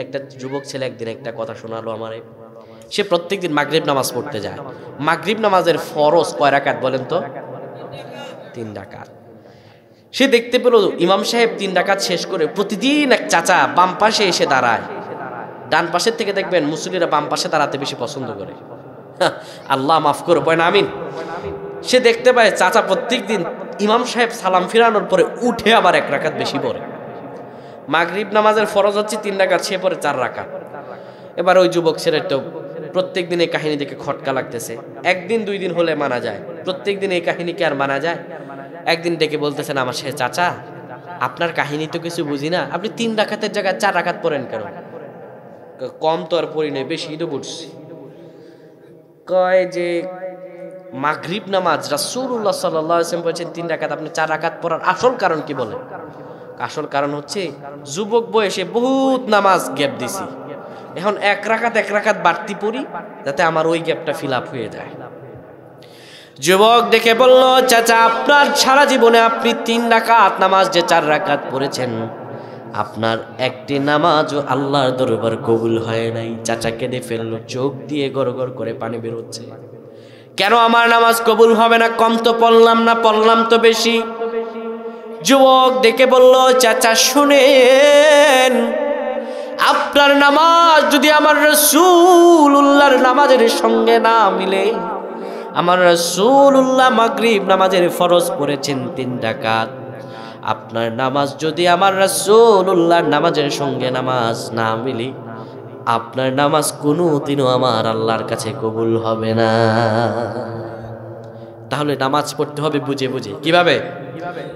একটা যুবক ছেলে একদিন একটা কথা শোনালো আমারে। সে প্রত্যেকদিন মাগরিব নামাজ পড়তে যায়। মাগরিব নামাজের ফরজ কয় রাকাত বলেন তো? 3 রাকাত। সে দেখতে পেল ইমাম সাহেব 3 রাকাত শেষ করে প্রতিদিন এক চাচা বাম পাশে এসে দাঁড়ায়। ডান পাশের থেকে দেখবেন মুসল্লিরা বাম পাশে দাঁড়াতে বেশি পছন্দ করে। আল্লাহ মাফ করো, বলেন আমিন। সে দেখতে পায় চাচা প্রত্যেকদিন ইমাম সাহেব সালাম ফিরানোর পরে উঠে আবার 1 রাকাত বেশি পড়ে। মাগরিব নামাজের ফরজ হচ্ছে 3 রাকাত, সে পড়ে 4 রাকাত। এবার ওই যুবক ছেলেটাও প্রত্যেকদিন এই কাহিনী দেখে খটকা লাগতেছে। একদিন 2 দিন হলে মানা যায়, প্রত্যেকদিন এই কাহিনী কি আর মানা যায়? একদিন ডেকে বলতেছেন আমার সাথে, চাচা আপনার কাহিনী তো কিছু বুঝি না, আপনি 3 রাকাতের জায়গায় 4 রাকাত পড়েন কেন? কম তো আর পড়ি নাই, বেশি তো পড়ছি। কয় যে মাগরিব নামাজ রাসূলুল্লাহ সাল্লাল্লাহু আলাইহি ওয়াসাল্লাম বলেছেন 3 রাকাত, আপনি 4 রাকাত পড়ার আসল কারণ কি বলেন? আসল কারণ হচ্ছে যুবক বয়সে বহুত নামাজ গ্যাপ দিছি, এখন 1 রাকাত বাড়তি পড়ি যাতে আমার ওই গ্যাপটা ফিল আপ হয়ে যায়। যুবক দেখে বলল, চাচা আপনার সারা জীবনে আপনি 3 রাকাত নামাজ যে 4 রাকাত পড়েছেন, আপনার একটি নামাজও আল্লাহর দরবার কবুল হয় নাই। চাচা কেঁদে ফেললো, চোখ দিয়ে গড়গড় করে পানি বের হচ্ছে। কেন আমার নামাজ কবুল হবে না? কম তো পড়লাম না, পড়লাম তো বেশি। যুবক ডেকে বলল, চাচা শুনেন, আপনার নামাজ যদি আমার রাসূলুল্লাহর নামাজের সঙ্গে না মিলে, আমার রাসূলুল্লাহ মাগরিব নামাজের ফরজ পড়েছেন 3 রাকাত, আপনার নামাজ যদি আমার রাসূলুল্লাহর নামাজের সঙ্গে নামাজ না মিলে, আপনার নামাজ কোনোদিনও আমার আল্লাহর কাছে কবুল হবে না। তাহলে নামাজ পড়তে হবে বুঝে বুঝে। কিভাবে?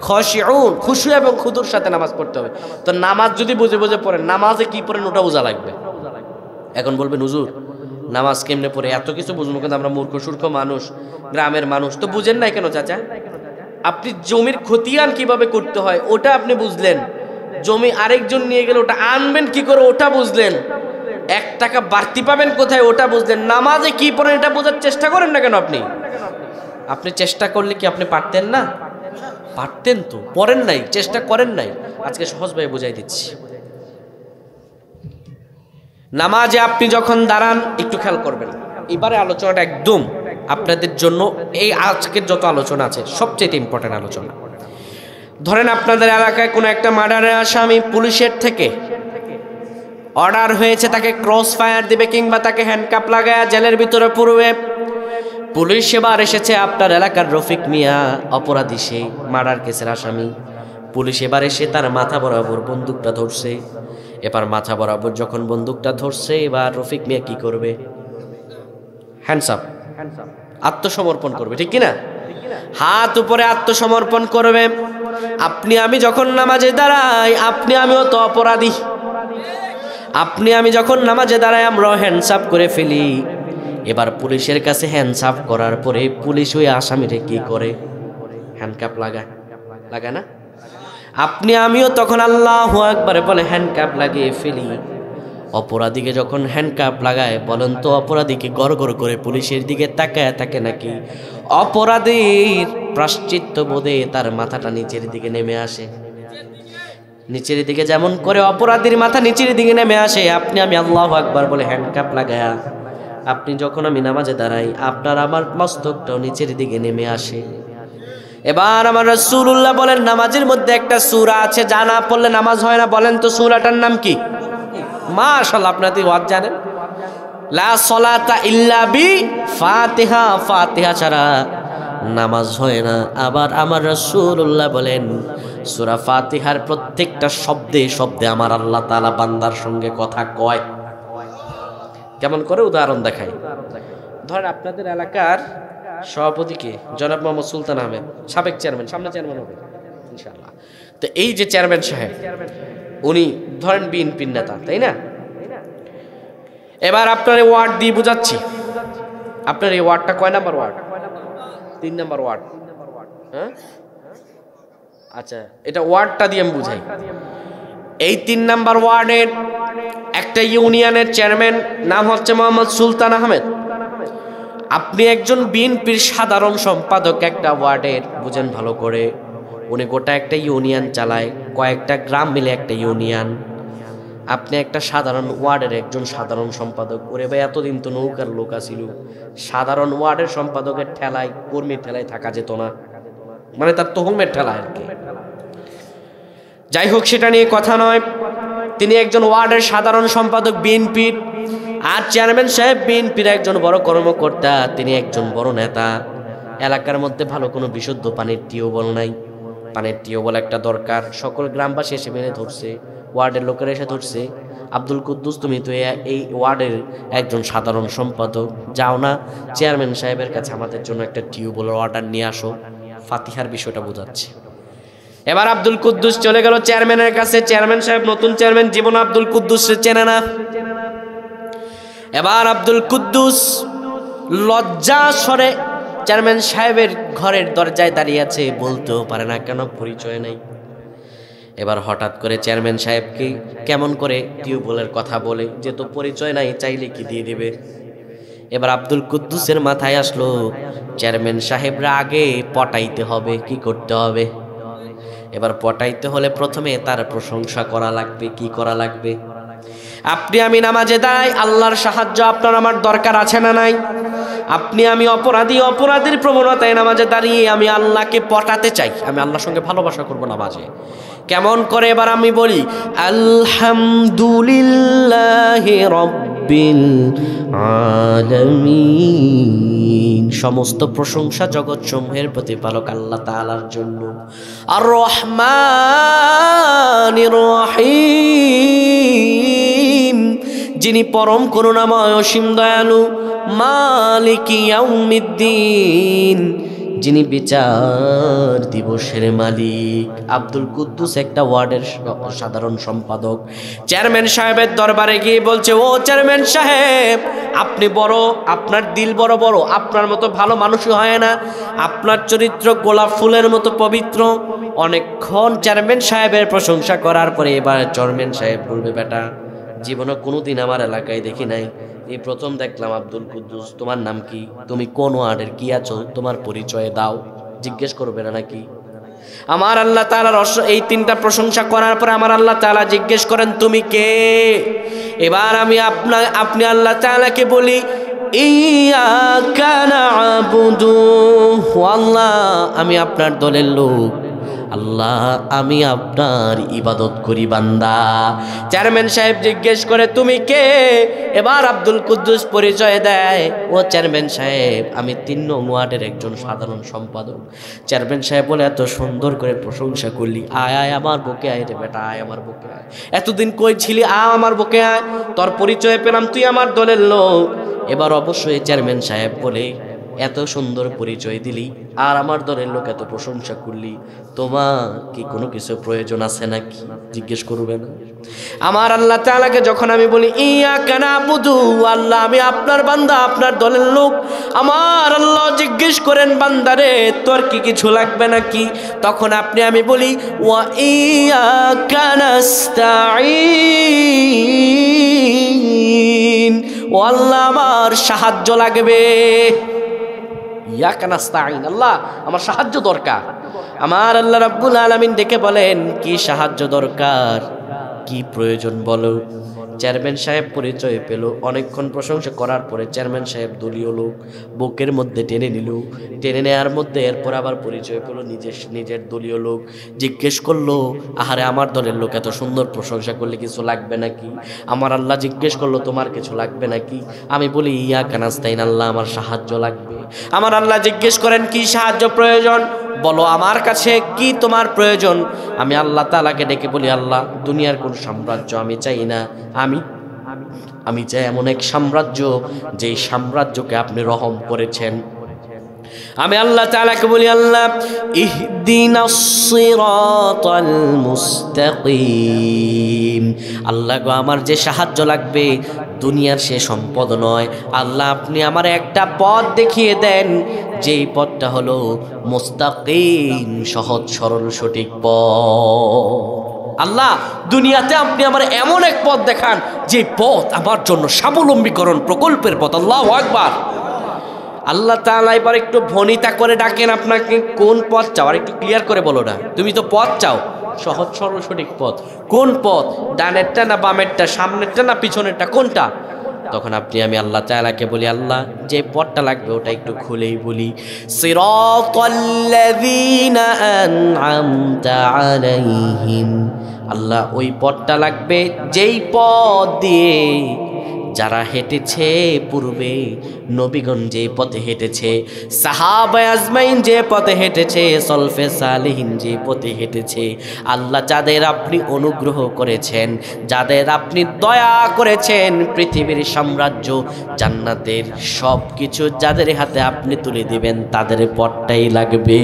খাশিউন, খুশু এবং খুদুর সাথে নামাজ পড়তে হবে। তো নামাজ যদি বুঝে বুঝে পড়েন, নামাজে কি পড়েন ওটা বোঝা লাগবে। এখন বলবেন হুজুর নামাজ কেমনে পড়ে, এত কিছু বুঝবো, কিন্তু আমরা মূর্খ সূর্খ মানুষ, গ্রামের মানুষ, তো বুঝেন নাই কেন চাচা? আপনি জমির খতিয়ান কিভাবে করতে হয় ওটা আপনি বুঝলেন, জমি আরেকজন নিয়ে গেলে ওটা আনবেন কি করে ওটা বুঝলেন, 1 টাকা বাড়তি পাবেন কোথায় ওটা বুঝলেন, নামাজে কি পড়েন এটা বোঝার চেষ্টা করেন না কেন? আপনি চেষ্টা করলে কি আপনি পারতেন না? পারতেন তো, পড়েন নাই, চেষ্টা করেন নাই। আজকে সহজভাবে বুঝাই দিচ্ছি। নামাজে আপনি যখন দাঁড়ান একটু খেয়াল করবেন, এবারে আলোচনাটা একদম আপনাদের জন্য, এই আজকের যত আলোচনা আছে সবচেয়ে ইম্পর্টেন্ট আলোচনা। ধরেন আপনাদের এলাকায় কোনো একটা মার্ডারের আসামি পুলিশের থেকে অর্ডার হয়েছে তাকে ক্রস ফায়ার দিবে কিংবা তাকে হ্যান্ডকাপ লাগায় জেলের ভিতরে পুরবে। পুলিশ এবার এসেছে, আপনার এলাকার রফিক মিয়া অপরাধী, সেই মার্ডার কেসের আসামি। পুলিশ এবার এসে তার মাথা বরাবর বন্দুকটা ধরছে। এবার মাথা বরাবর যখন বন্দুকটা ধরছে, এবার রফিক মিয়া কি করবে? হ্যান্ডস আপ, আত্মসমর্পণ করবে, ঠিক কিনা? হাত উপরে আত্মসমর্পণ করবে। আপনি আমি যখন নামাজে দাঁড়াই, আপনি আমিও তো অপরাধী। আপনি আমি যখন নামাজে দাঁড়াই আমরা হ্যান্ডস আপ করে ফেলি। এবার পুলিশের কাছে হ্যান্ডস আপ করার পরে পুলিশ ওই আসামিরে কি করে? হ্যান্ডকাপ লাগায় না? আপনি আমিও তখন আল্লাহু আকবার বলে হ্যান্ডকাপ লাগিয়ে ফেলি। অপরাধীকে যখন হ্যান্ডকাপ লাগায়, বলেন তো অপরাধীকে গড় গড় করে পুলিশের দিকে তাকায় থাকে নাকি? অপরাধীর প্রায়শ্চিত্ত বোধে তার মাথাটা নিচের দিকে নেমে আসে। নিচের দিকে যেমন করে অপরাধীর মাথা নিচের দিকে নেমে আসে, আপনি আমি আল্লাহু আকবার বলে হ্যান্ডকাপ লাগায়া আপনি যখন আমি নামাজে দাঁড়াই, আপনার আমার মস্তকটাও নিচের দিকে নেমে আসে। এবার আমার রাসূলুল্লাহ বলেন, নামাজের মধ্যে একটা সূরা আছে যা না পড়লে নামাজ হয় না। বলেন তো সূরাটার নাম কি? মাশাআল্লাহ, আপনাদের ওয়াজ জানেন। লা সলাতা ইল্লা বি ফাতিহা, ফাতিহা ছাড়া নামাজ হয় না। আবার আমার রাসূলুল্লাহ বলেন, সূরা ফাতিহার প্রত্যেকটা শব্দে শব্দে আমার আল্লাহ তাআলা বান্দার সঙ্গে কথা কয়। কেমন করে? উদাহরণ দেখাই। ধরেন আপনাদের এলাকার সভাপতিকে জনাব মোহাম্মদ সুলতান আহমেদ, সাবেক চেয়ারম্যান, সামনে চেয়ারম্যান হবে ইনশাআল্লাহ। তো এই যে চেয়ারম্যান সাহেব, উনি ধরেন বিএনপির নেতা, তাই না? এবার আপনার এই ওয়ার্ড দিয়ে বুঝাচ্ছি। আপনার এই ওয়ার্ডটা কয় নাম্বার ওয়ার্ড? 3 number ward. হ্যাঁ, আচ্ছা, এটা ওয়ার্ডটা দিয়ে আমি বুঝাই। এই 3 নাম্বার ওয়ার্ডের একটা ইউনিয়নের চেয়ারম্যান নাম হচ্ছে মোহাম্মদ সুলতান আহমেদ। আপনি একজন বিএনপির সাধারণ সম্পাদক একটা ওয়ার্ডের, বুঝেন ভালো করে। উনি গোটা একটা ইউনিয়ন চালায়, কয়েকটা গ্রাম মিলে একটা ইউনিয়ন। আপনি একটা সাধারণ ওয়ার্ডের একজন সাধারণ সম্পাদক। ওরে ভাই, এতদিন তো নৌকার লোক ছিল, সাধারণ ওয়ার্ডের সম্পাদকের ঠেলায়, কর্মীর ঠেলায় থাকা যেত না, মানে তার তহমের ঠেলায় আর কি। যাই হোক, সেটা নিয়ে কথা নয়। তিনি একজন ওয়ার্ডের সাধারণ সম্পাদক বিএনপির, আর চেয়ারম্যান সাহেব বিএনপির একজন বড় কর্মকর্তা, তিনি একজন বড় নেতা। এলাকার মধ্যে ভালো কোনো বিশুদ্ধ পানির টিউবওয়েল নাই। পানির টিউবওয়েল একটা দরকার। সকল গ্রামবাসী এসে মেনে ধরছে, ওয়ার্ডের লোকেরা এসে ধরছে, আব্দুল কুদ্দুস তুমি তো এই ওয়ার্ডের একজন সাধারণ সম্পাদক, যাও না চেয়ারম্যান সাহেবের কাছে আমাদের জন্য একটা টিউবওয়েলের অর্ডার নিয়ে আসো। ফাতিহার বিষয়টা বোঝাচ্ছে। এবার আব্দুল কুদ্দুস চলে গেল চেয়ারম্যানের কাছে। চেয়ারম্যান সাহেব নতুন চেয়ারম্যান, জীবন আব্দুল কুদ্দুসকে চেনে না। এবার আব্দুল কুদ্দুস লজ্জা স্বরে চেয়ারম্যান সাহেবের ঘরের দরজায় দাঁড়িয়ে আছে, বলতেও পারে না কেন, পরিচয় নেই। এবার হঠাৎ করে চেয়ারম্যান সাহেবকে কেমন করে টিউবওয়েলের কথা বলে, যেহেতু পরিচয় নাই, চাইলে কি দিয়ে দিবে। এবার আব্দুল কুদ্দুসের মাথায় আসলো, চেয়ারম্যান সাহেবরা আগে পটাইতে হবে, কি করতে হবে? এবার পটাইতে হলে প্রথমে তার প্রশংসা করা লাগবে। কি করা লাগবে? আপনি আমি নামাজে দাঁড়াই, আল্লাহর সাহায্য আপনার আমার দরকার আছে না নাই? আপনি আমি অপরাধী, অপরাধীর প্রবণতায় নামাজে দাঁড়িয়ে আমি আল্লাহকে পটাতে চাই, আমি আল্লাহর সঙ্গে ভালোবাসা করব নামাজে। কেমন করে? এবার আমি বলি আলহামদুলিল্লাহি রাব্বিল আলামিন, সমস্ত প্রশংসা জগৎ সমূহের প্রতিপালক আল্লাহ তাআলার জন্য। আর রহমানির রহিম, যিনি পরম করুণাময় অসীম দয়ালু। মালিকি ইয়াউমিদ্দিন, যিনি বিচার দিবসের মালিক। আব্দুল কুদ্দুস একটা ওয়ার্ডের সাধারণ সম্পাদক চেয়ারম্যান সাহেবের দরবারে গিয়ে বলছে, ও চেয়ারম্যান সাহেব, আপনি বড়, আপনার দিল বড় বড়, আপনার মতো ভালো মানুষই হয় না, আপনার চরিত্র গোলাপ ফুলের মতো পবিত্র। অনেকক্ষণ চেয়ারম্যান সাহেবের প্রশংসা করার পরে এবার চেয়ারম্যান সাহেব বলবে, বেটা, জীবনে কোনোদিন আমার এলাকায় দেখি নাই, এই প্রথম দেখলাম আব্দুল কুদ্দুস, তোমার নাম কি, তুমি কোন ওয়ার্ডের কি আছো, তোমার পরিচয় দাও। জিজ্ঞেস করবে না নাকি? আমার আল্লাহ তাআলার এই তিনটা প্রশংসা করার পরে আমার আল্লাহ তাআলা জিজ্ঞেস করেন, তুমি কে? এবার আমি আপনি আল্লাহ তাআলাকে বলি, ইয়াকা না'বুদু, আল্লাহ আমি আপনার দলের লোক, আল্লাহ আমি আপনার ইবাদত করি বান্দা। চেয়ারম্যান সাহেব জিজ্ঞেস করে, তুমি কে? এবার আব্দুল কুদ্দুস পরিচয় দেয়, ও চেয়ারম্যান সাহেব, আমি 3 নং ওয়ার্ডের একজন সাধারণ সম্পাদক। চেয়ারম্যান সাহেব বলে, এত সুন্দর করে প্রশংসা করলি, আয় আয় আমার বুকে আয় রে বেটা, আয় আমার বুকে আয়, এতদিন কই ছিলি, আমার বুকে আয়, তোর পরিচয় পেলাম, তুই আমার দলের লোক। এবার অবশ্যই চেয়ারম্যান সাহেব বলে, এত সুন্দর পরিচয় দিলি আর আমার দলের লোক এত প্রশংসা করলি, তোমার কি কোনো কিছু প্রয়োজন আছে নাকি? জিজ্ঞেস করবে না? আমার আল্লাহ তাআলাকে যখন আমি বলি, ইয়াকা না'বুদু, আল্লাহ আমি আপনার বান্দা, আপনার দলের লোক, আমার আল্লাহ জিজ্ঞেস করেন, বান্দারে তোর কি কিছু লাগবে নাকি? তখন আমি বলি, ওয়া ইয়াকা নাস্তাঈন, ও আল্লাহ আমার সাহায্য লাগবে। ইয়াকা নাস্তাঈন, আল্লাহ আমার সাহায্য দরকার। আমার আল্লাহ রাব্বুল আলামিন ডেকে বলেন, কি সাহায্য দরকার, কি প্রয়োজন বলো। চেয়ারম্যান সাহেব পরিচয় পেল, অনেকক্ষণ প্রশংসা করার পরে চেয়ারম্যান সাহেব দলীয় লোক, বুকের মধ্যে টেনে নিল, টেনে নেওয়ার মধ্যে এরপর আবার পরিচয় পেল নিজের দলীয় লোক। জিজ্ঞেস করলো, আহারে আমার দলের লোক এত সুন্দর প্রশংসা করলে কিছু লাগবে নাকি? আমার আল্লাহ জিজ্ঞেস করলো, তোমার কিছু লাগবে নাকি? আমি বলি, ইয়াকা নাস্তাঈন, আল্লাহ আমার সাহায্য লাগবে। আমার আল্লাহ জিজ্ঞেস করেন, কি সাহায্য প্রয়োজন বলো, আমার কাছে কি তোমার প্রয়োজন? আমি আল্লাহ তাআলাকে ডেকে বলি, আল্লাহ দুনিয়ার কোন সাম্রাজ্য আমি চাই না, আমি চাই এমন এক সাম্রাজ্য যেই সাম্রাজ্যকে আপনি রহম করেছেন। আমি আল্লাহ তাআলাকে বলি, আল্লাহ ইহদিনাস সিরাতাল মুস্তাকিম, আল্লাহ গো আমার যে সাহায্য লাগবে দুনিয়ার সে সম্পদ নয়, আল্লাহ আপনি আমার একটা পথ দেখিয়ে দেন, যেই পথটা হলো মুস্তাকিম, সহজ সরল সঠিক পথ। আল্লাহ দুনিয়াতে আপনি আমার এমন এক পথ দেখান যে পথ আমার জন্য স্বাবলম্বীকরণ প্রকল্পের পথ। আল্লাহু আকবার। আল্লাহ তাআলা এবার একটু ভনিতা করে ডাকেন, আপনাকে কোন পথ চাও, আর একটু ক্লিয়ার করে বলো না, তুমি তো পথ চাও সহজ সরল সঠিক পথ, কোন পথ, ডানেরটা না বামেরটা, সামনেরটা না পিছনেরটা, কোনটা? তখন আমি আল্লাহ তাআলাকে বলি, আল্লাহ যে পথটা লাগবে ওটা একটু খুলেই বলি, সিরাতাল্লাযীনা আন'আমতা আলাইহিম, আল্লাহ ওই পথটা লাগবে যেই পথ দিয়ে যারা হেঁটেছে পূর্বে, নবীগণ যে পথে হেঁটেছে, সাহাবায়ে আজমাইন যে পথে হেঁটেছে, সলফে সালেহিন যে পথে হেঁটেছে, আল্লাহ যাদের আপনি অনুগ্রহ করেছেন, যাদের আপনি দয়া করেছেন, পৃথিবীর সাম্রাজ্য জান্নাতের সব কিছু যাদের হাতে আপনি তুলে দিবেন, তাদের পথটাই লাগবে।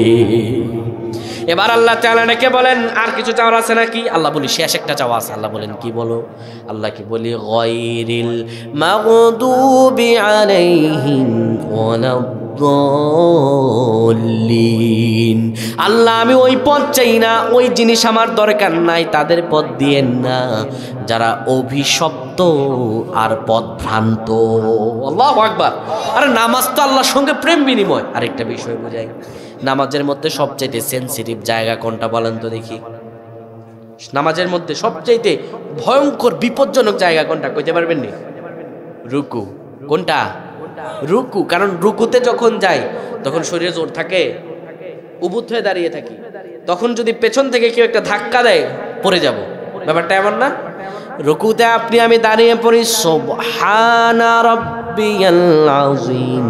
এবার আল্লাহ তাআলা ডেকে বলেন, আর কিছু চাওয়ার আছে নাকি? আল্লাহ বলি, শেষ একটা চাওয়া আছে। আল্লাহ বলেন, কি বলো? আল্লাহ কি বলি, গায়রিল মাগদুবি আলাইহিম ওয়ালাদ-দাল্লিন, আল্লাহ আমি ওই পথ চাই না, ওই জিনিস আমার দরকার নাই, তাদের পথ দিয়েন না যারা অভিশপ্ত আর পথভ্রান্ত। আল্লাহু আকবার। আরে নামাজ তো আল্লাহর সঙ্গে প্রেম বিনিময়। আরেকটা বিষয় বোঝাই, নামাজের মধ্যে সবচাইতে সেনসিটিভ জায়গা কোনটা বলেন তো দেখি? নামাজের মধ্যে সবচাইতে ভয়ঙ্কর বিপজ্জনক জায়গা কোনটা কইতে পারবেন নি? রুকু। কোনটা? রুকু। কারণ রুকুতে যখন যাই তখন শরীরে জোর থাকে, উবুত হয়ে দাঁড়িয়ে থাকি, তখন যদি পেছন থেকে কেউ একটা ধাক্কা দেয় পড়ে যাব, ব্যাপারটা এমন না? রুকুতে আমি দাঁড়িয়ে পড়ি, সুবহানা রাব্বিয়াল আযীম,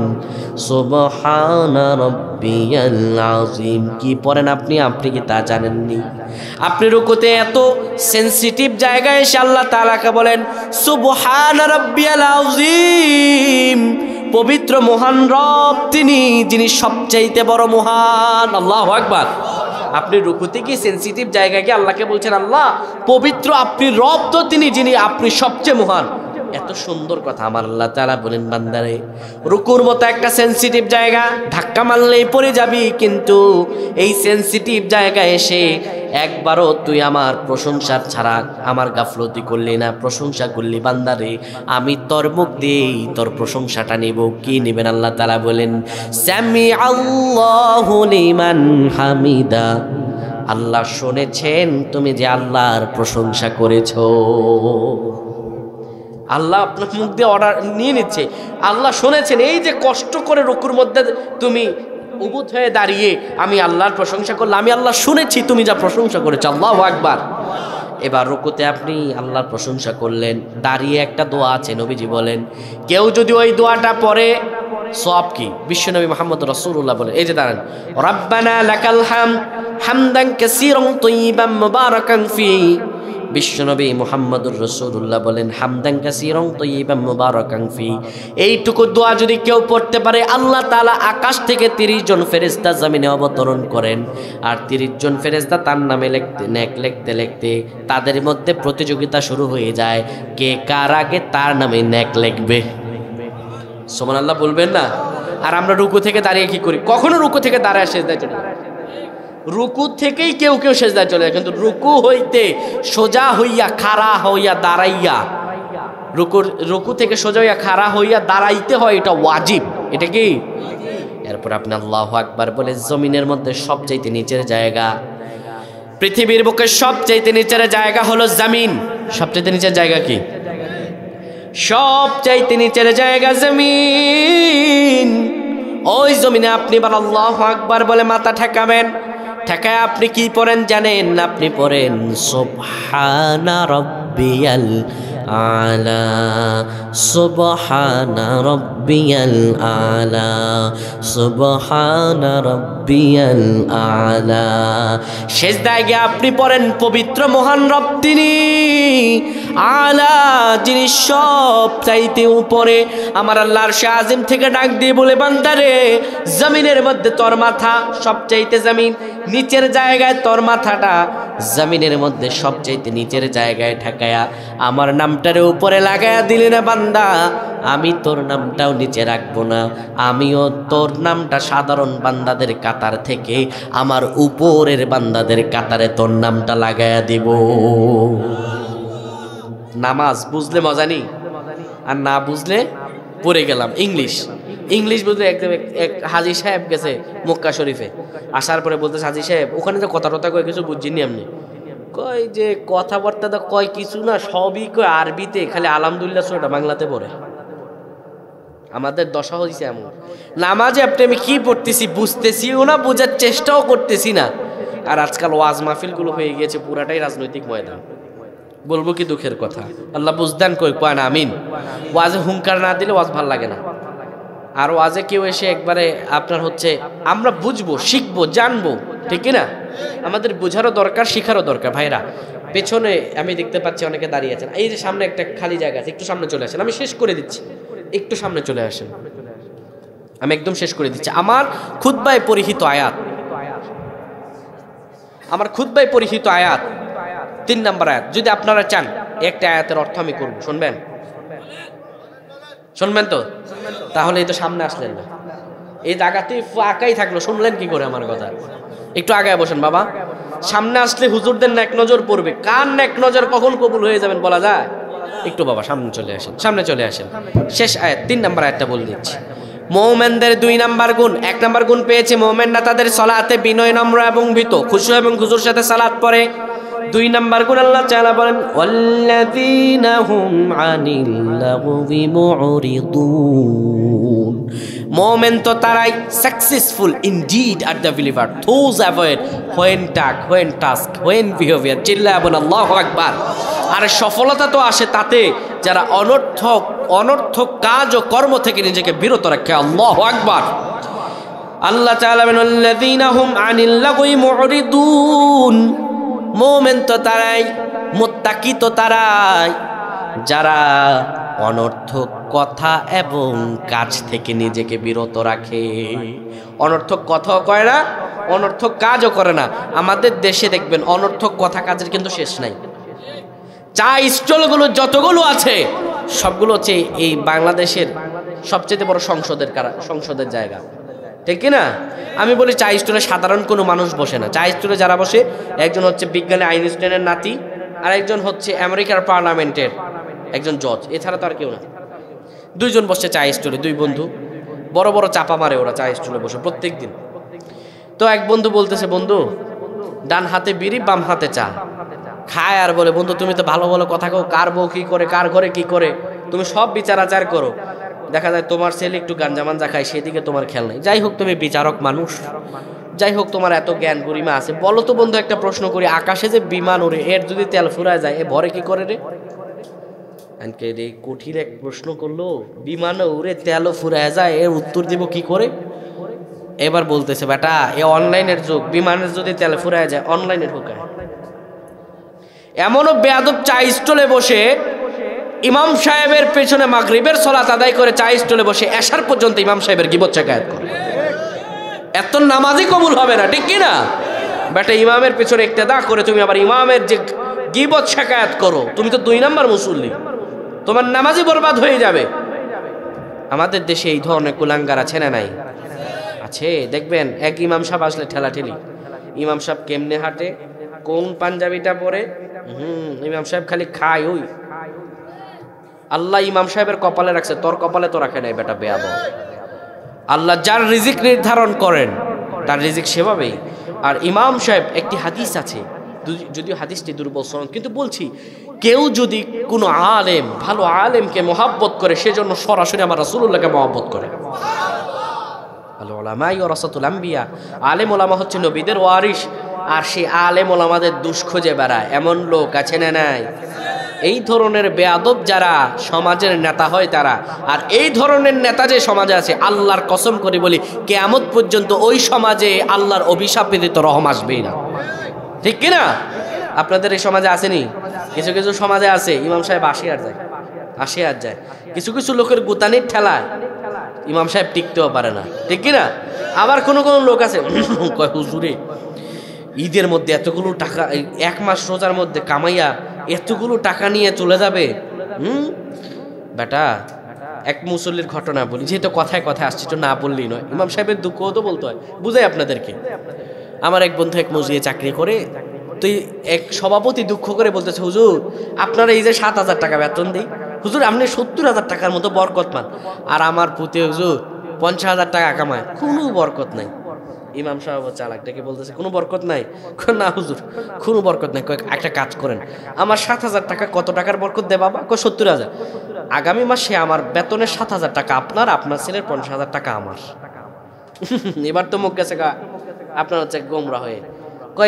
সুবহানা রাব্বিয়াল আযীম। কি পড়েন আপনি কি তা জানেননি? আপনি রুকুতে এত সেনসিটিভ জায়গায় এসে আল্লাহ তাআলাকে বলেন সুবহানা রাব্বিয়াল আযীম, পবিত্র মহান রব তিনি, যিনি সবচাইতে বড় মহান। আল্লাহু আকবার। আপনি রুকুতে কি সেনসিটিভ জায়গায় গিয়ে আল্লাহকে বলছেন আল্লাহ পবিত্র আপনি রব তো তিনি, যিনি আপনি সবচেয়ে মহান। এত সুন্দর কথা আমার আল্লাহ তাআলা বলেন বান্দারে রুকুর মতো একটা সেনসিটিভ জায়গা, ধাক্কা মারলেই পড়ে যাবি, কিন্তু এই সেনসিটিভ জায়গায় এসে একবারও তুই আমার প্রশংসা ছাড়া আমার গাফলতি করলি না, প্রশংসা করলি বান্দারে, আমি তোর মুখ দিয়েই তোর প্রশংসাটা নেব। কি নেবেন? আল্লাহ তাআলা বলেন সামি আল্লাহু লিমান হামিদা, আল্লাহ শুনেছেন তুমি যে আল্লাহর প্রশংসা করেছো। আল্লাহ আপনার মুখ দিয়ে অর্ডার নিয়ে নিচ্ছে, আল্লাহ শুনেছেন এই যে কষ্ট করে রুকুর মধ্যে তুমি উবুত হয়ে দাঁড়িয়ে আমি আল্লাহর প্রশংসা করলাম, আমি আল্লাহ শুনেছি তুমি যা প্রশংসা করেছো। আল্লাহু আকবার। এবার রুকুতে আপনি আল্লাহর প্রশংসা করলেন, দাঁড়িয়ে একটা দোয়া আছে নবীজি বলেন কেউ যদি ওই দোয়াটা পড়ে সওয়াব কি? বিশ্বনবী মুহাম্মদ রাসূলুল্লাহ বলেন এই যে দাঁড়ান রব্বানা লাকাল হামদ হামদান কাসীরান তাইয়িবান মুবারাকান ফি, বিশ্বনবী মুহাম্মদুর রাসূলুল্লাহ বলেন হামদান কাসীরান তাইয়িবান মুবারাকান ফি, এইটুকু দোয়া যদি কেউ পড়তে পারে আল্লাহ তাআলা আকাশ থেকে 30 জন ফেরেশতা জমিনে অবতরণ করেন, আর 30 জন ফেরেশতা তার নামে লিখতে লিখতে তাদের মধ্যে প্রতিযোগিতা শুরু হয়ে যায় কে কার আগে তার নামে নেক লিখবে। সুবহানাল্লাহ বলবেন না? আর আমরা রুকু থেকে দাঁড়িয়ে কি করি? কখনো রুকু থেকে দাঁড়ায় সিজদায় চলে যাই, রুকু থেকেই কেউ কেউ সিজদায় চলে যায়, কিন্তু রুকু হইতে সোজা হইয়া খাড়া হইয়া দাঁড়াইয়া, রুকু থেকে সোজা হইয়া খাড়া হইয়া দাঁড়াইতে হয়, এটা ওয়াজিব। এটা কি? এরপর আপনি আল্লাহু আকবার বলে জমিনের মধ্যে সবচাইতে নিচের জায়গা, পৃথিবীর বুকে সবচাইতে নিচের জায়গা হলো জমিন। সবচাইতে নিচের জায়গা কি? সবচাইতে নিচের জায়গা জমিন। ওই জমিনে আপনি বলেন আল্লাহু আকবার বলে মাথা ঠেকাবেন, ঠেকায় আপনি কি পড়েন জানেন? আপনি পড়েন সুবহানা রাব্বিয়াল আলা, সুবহানা রাব্বিয়াল আলা, সুবহানা রাব্বিয়াল আলা। সিজদায় গিয়ে আপনি পড়েন পবিত্র মহান রব তিনি, আলা যিনি সব চাইতে উপরে। আমার আল্লাহর আরশে আজিম থেকে ডাক দিয়ে বলে বান্দারে জমিনের মধ্যে তোর মাথা সবচাইতে জমিন, নিচের জায়গায় তোর মাথাটা জমিনের মধ্যে সবচাইতে নিচের জায়গায় ঠেকায়া আমার নামটারে উপরে লাগায়া দিলে না বান্দা, আমি তোর নামটাও নিচে রাখবো না, আমিও তোর নামটা সাধারণ বান্দাদের কাতার থেকে আমার উপরের বান্দাদের কাতারে তোর নামটা লাগায়া দিব। নামাজ বুঝলে মজা নেই, আর না বুঝলে পড়ে গেলাম। ইংলিশ বুঝলে এক হাজী সাহেব গেছে মক্কা শরীফে, আসার পরে বলতেছে হাজী সাহেব ওখানে তো কথা টথা কয় কিছু বুঝিনি আপনি, কয় যে কথাবার্তা তো কয় কিছু না, সবই কয় আরবিতে, খালি আলহামদুলিল্লাহ সুরাটা বাংলাতে পড়ে। আমাদের দশা হয়েছে এমন, নামাজে আপনি আমি কি পড়তেছি বুঝতেছিও না, বোঝার চেষ্টাও করতেছি না। আর আজকাল ওয়াজ মাহফিলগুলো হয়ে গিয়েছে পুরাটাই রাজনৈতিক ময়দান। বলবো কি দুঃখের কথা, আল্লাহ বুঝদান কই কয় না আমিন। ওয়াজে হুঙ্কার না দিলে ওয়াজ ভাল লাগে না। আর ওয়াজে কেউ এসে একবারে আপনার হচ্ছে আমরা বুঝবো, শিখবো, জানবো, ঠিক না? আমাদের বোঝারও দরকার, শিখারও দরকার। ভাইরা পেছনে আমি দেখতে পাচ্ছি অনেকে দাঁড়িয়ে আছেন, এই যে সামনে একটা খালি জায়গা আছে, একটু সামনে চলে আসেন, আমি শেষ করে দিচ্ছি, একটু সামনে চলে আসেন, আমি একদম শেষ করে দিচ্ছি। আমার খুতবায় পরিহিত আয়াত, আমার খুতবায় পরিহিত আয়াত 3 নম্বর আয়াত, যদি আপনারা চান একটা আয়াতের অর্থ আমি করব, শুনবেন? শুনবেন তো? তাহলে এই তো সামনে আসলেন না, এই জায়গাতেই ফাঁকাই থাকলো, শুনলেন কি করে আমার কথা? একটু আগায় বসেন বাবা, সামনে আসলে হুজুরদের নেক নজর পড়বে। কার নেক নজর কখন কবুল হয়ে যাবেন বলা যায়? একটু বাবা সামনে চলে আসেন, সামনে চলে আসেন। শেষ আয়াত 3 নম্বর আয়াতটা বলে দিচ্ছি। মুমিনদের 2 নাম্বার গুণ, 1 নাম্বার গুণ পেয়েছে মুমিনরা তাদের সালাতে বিনয়, নম্র এবং ভীত, খুশু এবং খুজুর সাথে সালাত পড়ে। 2 নাম্বার গুণ আল্লাহ তাআলা বলেন ওয়াল্লাযীনা হুম আনিল লাগবি মুরিদুন, মুমিন তো তারাই successful indeed are the believer those avoid when task when behavior। চিল্লায়া বলেন আল্লাহু আকবার। আর সফলতা তো আসে তাতে যারা অনর্থক কাজ ও কর্ম থেকে নিজেকে বিরত রাখে। আল্লাহু আকবার। আল্লাহ তাআলা বলেন আল্লাযীনা হুম আনিল লাগবি মুরিদুন, মুমিন তো তারাই, মুত্তাকি তো তারাই যারা অনর্থক কথা এবং কাজ থেকে নিজেকে বিরত রাখে। অনর্থক কথাও করে না, অনর্থক কাজও করে না। আমাদের দেশে দেখবেন অনর্থক কথা কাজের কিন্তু শেষ নাই। চা স্টলগুলো যতগুলো আছে সবগুলো হচ্ছে এই বাংলাদেশের সবচেয়ে বড় সংসদের জায়গা, ঠিক কিনা? আমি বলি চা স্টলে সাধারণ কোনো মানুষ বসে না। চা স্টলে যারা বসে, একজন হচ্ছে বিজ্ঞানী আইনস্টাইনের নাতি, আর একজন হচ্ছে আমেরিকার পার্লামেন্টের একজন জজ, এছাড়া তো আর কেউ না। দুইজন বসে চা স্টলে, দুই বন্ধু, বড় বড় চাপা মারে ওরা চা স্টলে বসে প্রত্যেক দিন। তো এক বন্ধু বলতেছে, বন্ধু ডান হাতে বিড়ি বাম হাতে চা খায়, আর বলে, বন্ধু তুমি তো ভালো ভালো কথা কও, কার বউ কি করে, কার ঘরে কি করে, তুমি সব বিচার আচার করো, দেখা যায় তোমার ছেলে একটু গাঞ্জা মাঞ্জা খায়, সেদিকে তোমার খেয়াল নেই। যাই হোক, তুমি বিচারক মানুষ, যাই হোক তোমার এত জ্ঞান গরিমা আছে, বলো তো বন্ধু একটা প্রশ্ন করি, আকাশে যে বিমান ওরে, এর যদি তেল ফুরায় যায় এ ভরে কি করে রে? রে কঠিন এক প্রশ্ন করলো, বিমানে উড়ে তেলও ফুরায় যায়, এর উত্তর দিব কি করে? এবার বলতেছে, বেটা এ অনলাইনের যুগ, বিমানের যদি তেল ফুরায় যায় অনলাইনে ঢোকায়। এমনও বেয়াদব চা স্টলে বসে ইমাম সাহেবের পেছনে মাগরিবের সালাত আদায় করে চা স্টলে বসে এশার পর্যন্ত ইমাম সাহেবের গীবত শিকায়াত করে। এত নামাজই কবুল হবে না, ঠিক কি না? বেটা ইমামের পেছনে ইক্তেদা করে তুমি আবার ইমামের যে গীবত শিকায়াত করো, তুমি তো 2 নাম্বার মুসল্লি, তোমার নামাজই বরবাদ হয়ে যাবে। আমাদের দেশে এই ধরনের কুলাঙ্গার আছে না নাই? আছে। দেখবেন এক ইমাম সাহেব আসলে ঠেলাঠেলি, ইমাম সাহেব কেমনে হাঁটে, কোন পাঞ্জাবিটা পরে, ইমাম সাহেব খালি খায়। ওই আল্লাহ ইমাম সাহেবের কপালে রাখছে, তোর কপালে তো রাখে নাই বেটা, বেয়াদব। আল্লাহ যার রিজিক নির্ধারণ করেন তার রিজিক সেভাবেই। আর ইমাম সাহেব, একটি হাদিস আছে, যদিও হাদিসটি দুর্বল সনদ, কিন্তু বলছি কেউ যদি কোনো আলেম, ভালো আলেমকে মহাব্বত করে, সেজন্য সরাসরি আমার রাসূলুল্লাহকে মহাব্বত করে। আলেম ওলামা হচ্ছে নবীদের ওয়ারিস, আর সেই আলেম ওলামাদের দুষ খুঁজে বেড়ায় এমন লোক আছে না নাই? এই ধরনের বেয়াদব যারা সমাজের নেতা হয় তারা, আর এই ধরনের নেতা যে সমাজে আছে, আল্লাহর কসম করে বলি কিয়ামত পর্যন্ত ওই সমাজে আল্লাহর অভিশাপ ব্যতীত রহম আসবেই না, ঠিক কিনা? আপনাদের এই সমাজে আসেনি? কিছু কিছু সমাজে আছে ইমাম সাহেব আসে আর যায়, কিছু কিছু লোকের গুতানির ঠেলায় ইমাম সাহেব টিকতেও পারে না, ঠিক কিনা? আবার কোন কোন লোক আছে হুজুরে ঈদের মধ্যে এতগুলো টাকা, 1 মাস রোজার মধ্যে কামাইয়া এতগুলো টাকা নিয়ে চলে যাবে। বেটা এক মুসল্লির ঘটনা বলি, যেহেতু কথায় কথায় আসছি, তো না বললেই নয়, ইমাম সাহেবের দুঃখও তো বলতে হয়, বুঝাই আপনাদেরকে। আমার এক বন্ধু এক মসজিদে চাকরি করে, তো এক সভাপতি দুঃখ করে বলতেছে, হুজুর আপনারা এই যে 7,000 টাকা বেতন দিই, হুজুর আপনি 70,000 টাকার মতো বরকত পান, আর আমার পুঁতে হুজুর 50,000 টাকা কামায়, কোনো বরকত নাই। ইমাম সাহেব চালাক ডেকে বলতেছে, কোনো বরকত নাই? না হুজুর কোনো বরকত নাই। একটা কাজ করেন, আমার 7,000 টাকা, কত টাকার বরকত দে বাবা? 70,000। আগামী মাসে আমার বেতনের 7,000 টাকা আপনার, আপনার ছেলের 50,000 টাকা আমার। এবার তো মুখ গেছে আপনার হচ্ছে গোমরা হয়ে।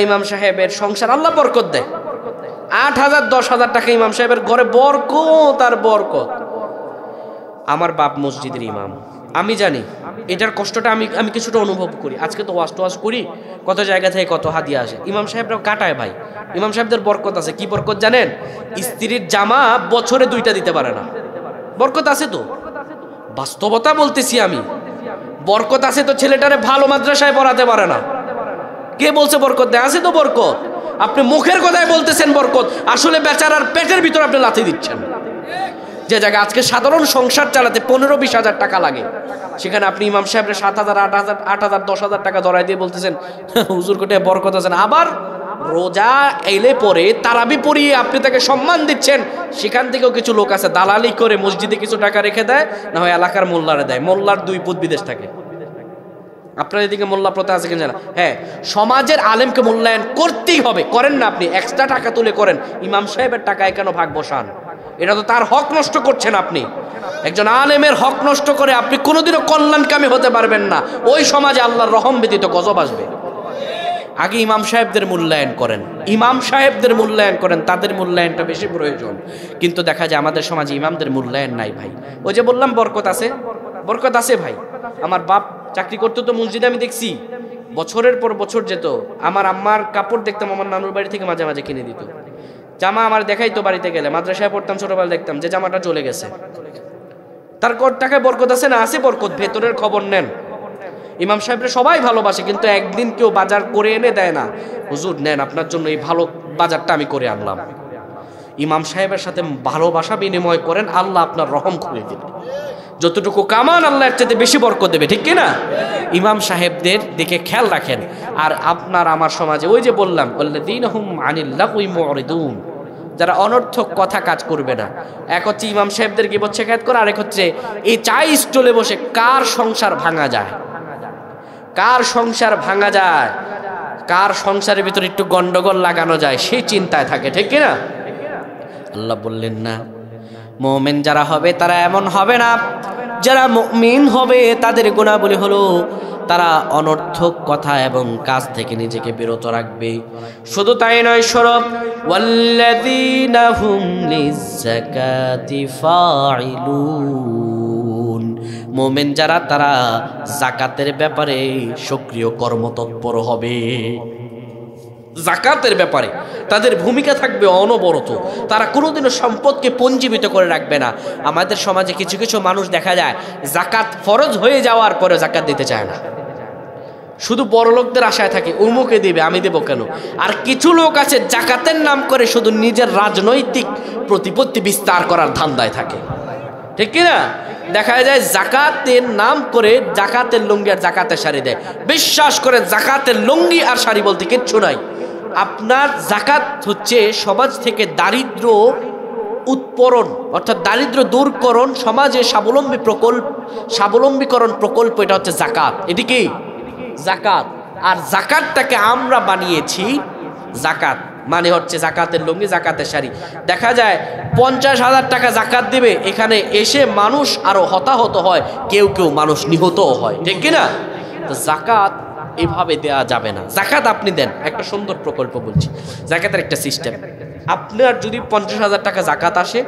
ইমাম সাহেবের সংসার আল্লাহ বরকত দেয়, 8,000 10,000 টাকা ইমাম সাহেবের ঘরে বরকত আর বরকত। আমার বাপ মসজিদের ইমাম, আমি জানি এটার কষ্টটা, আমি কিছুটা অনুভব করি। আজকে তো ওয়াজ করি, কত জায়গা থেকে কত হাদিয়া আসে, ইমাম সাহেবরাও কাটায় ভাই। ইমাম সাহেবদের বরকত আছে, কি বরকত জানেন? স্ত্রীর জামা বছরে 2টা দিতে পারে না, বরকত আছে তো, বাস্তবতা বলতেছি আমি। বরকত আছে তো ছেলেটারে ভালো মাদ্রাসায় পড়াতে পারে না, কে বলছে বরকত দেয়? আছে তো বরকত। আপনি মুখের কথায় বলতেছেন বরকত, আসলে বেচারার পেটের ভিতর আপনি লাথি দিচ্ছেন। যে জায়গায় আজকে সাধারণ সংসার চালাতে 15-20 হাজার টাকা লাগে, সেখানে আপনি ইমাম সাহেবের 7,000 8,000 10,000 টাকা ধরাই দিয়ে বলতেছেন হুজুর কোটে বরকত আছেন। আবার রোজা এলে পরে তারাবি পড়িয়ে আপনি তাকে সম্মান দিচ্ছেন, সেখান থেকেও কিছু লোক আছে দালালি করে মসজিদে কিছু টাকা রেখে দেয়, না হয় এলাকার মোল্লারে দেয়। মোল্লার 2 পুত বিদেশ থাকে। আপনার এদিকে মোল্লা প্রথা আছে কিনা জানা? হ্যাঁ, সমাজের আলেমকে মূল্যায়ন করতেই হবে। করেন না আপনি, এক্সট্রা টাকা তুলে করেন, ইমাম সাহেবের টাকায় কেন ভাগ বসান? এটা তো তার হক নষ্ট করছেন আপনি। একজন আলেমের হক নষ্ট করে আপনি কোনোদিনও কল্যাণকামী হতে পারবেন না। ওই সমাজে আল্লাহর রহম ব্যতীত গজব আসবে। আগে ইমাম সাহেবদের মূল্যায়ন করেন, ইমাম সাহেবদের মূল্যায়ন করেন, তাদের মূল্যায়নটা বেশি প্রয়োজন। কিন্তু দেখা যায় আমাদের সমাজে ইমামদের মূল্যায়ন নাই ভাই। ওই যে বললাম বরকত আছে, বরকত আছে ভাই। আমার বাপ চাকরি করতো তো মসজিদে, আমি দেখছি বছরের পর বছর যেত। আমার আম্মার কাপড় দেখতাম আমার নানুর বাড়ি থেকে মাঝে মাঝে কিনে দিত। জামা আমার দেখাই তো বাড়িতে গেলে, মাদ্রাসায় পড়তাম ছোটবেলা দেখতাম যে জামাটা চলে গেছে। তার টাকায় বরকত আছে না? আছে বরকত, ভেতরের খবর নেন। ইমাম সাহেবরা সবাই ভালোবাসে, কিন্তু একদিন কেউ বাজার করে এনে দেয় না, হুজুর নেন আপনার জন্য এই ভালো বাজারটা আমি করে আনলাম। ইমাম সাহেবের সাথে ভালোবাসা বিনিময় করেন, আল্লাহ আপনার রহম করে দিবে। যতটুকু কামান আল্লাহ এর চাইতে বেশি বরকত দেবে, ঠিক কিনা? ইমাম সাহেবদের দিকে খেয়াল রাখেন। আর আপনার আমার সমাজে ওই যে বললাম, আল্লাযীনাহুম আনিল লাগওয়ি মুরিদুন, যারা অনর্থক কথা কাজ করবে না। এক হচ্ছে ইমাম সাহেবদের গীবত শিকায়ত করা, আরেক হচ্ছে এই চাই স্টলে বসে কার সংসার ভাঙা যায়, কার সংসার ভাঙা যায়, কার সংসারের ভিতরে একটু গন্ডগোল লাগানো যায়, সেই চিন্তায় থাকে, ঠিক কিনা? আল্লাহ বললেন না, মুমিন যারা হবে তারা এমন হবে না। যারা মুমিন হবে তাদের গুণাবলী হলো তারা অনর্থক কথা এবং কাজ থেকে নিজেকে বিরত রাখবে। শুধু তাই নয়, শরব ওয়াল্লাযীনা হুম লিযাকাতি ফাইলুন, মুমিন যারা তারা যাকাতের ব্যাপারে সক্রিয় কর্মতৎপর হবে। যাকাতের ব্যাপারে তাদের ভূমিকা থাকবে অনবরত। তারা কোনোদিনও সম্পদকে পঞ্জীবিত করে রাখবে না। আমাদের সমাজে কিছু কিছু মানুষ দেখা যায় যাকাত ফরজ হয়ে যাওয়ার পরে যাকাত দিতে চায় না, শুধু বড় লোকদের আশায় থাকে, উমুকে দিবে আমি দেব কেন। আর কিছু লোক আছে যাকাতের নাম করে শুধু নিজের রাজনৈতিক প্রতিপত্তি বিস্তার করার ধান্দায় থাকে, ঠিক কিনা? দেখা যায় যাকাতের নাম করে যাকাতের লুঙ্গি আর যাকাতের শাড়ি দেয়। বিশ্বাস করে জাকাতের লুঙ্গি আর শাড়ি বলতে কিচ্ছু নাই। আপনার যাকাত হচ্ছে সমাজ থেকে দারিদ্র উৎপরণ, অর্থাৎ দারিদ্র দূরকরণ, সমাজে স্বাবলম্বীকরণ প্রকল্প, এটা হচ্ছে যাকাত। এটি কি? যাকাত। আর যাকাতটাকে আমরা বানিয়েছি, যাকাত মানে হচ্ছে যাকাতের লুঙ্গি, যাকাতের শাড়ি। দেখা যায় 50,000 টাকা যাকাত দিবে, এখানে এসে মানুষ আরো হতাহত হয়, কেউ কেউ মানুষ নিহতও হয়, ঠিক কিনা? তো যাকাত এভাবে দেয়া যাবে না। যাকাত আপনি দেন, একটা সুন্দর প্রকল্প বলছি, যাকাতের একটা সিস্টেম। আপনার যদি 50,000 টাকা যাকাত আসে,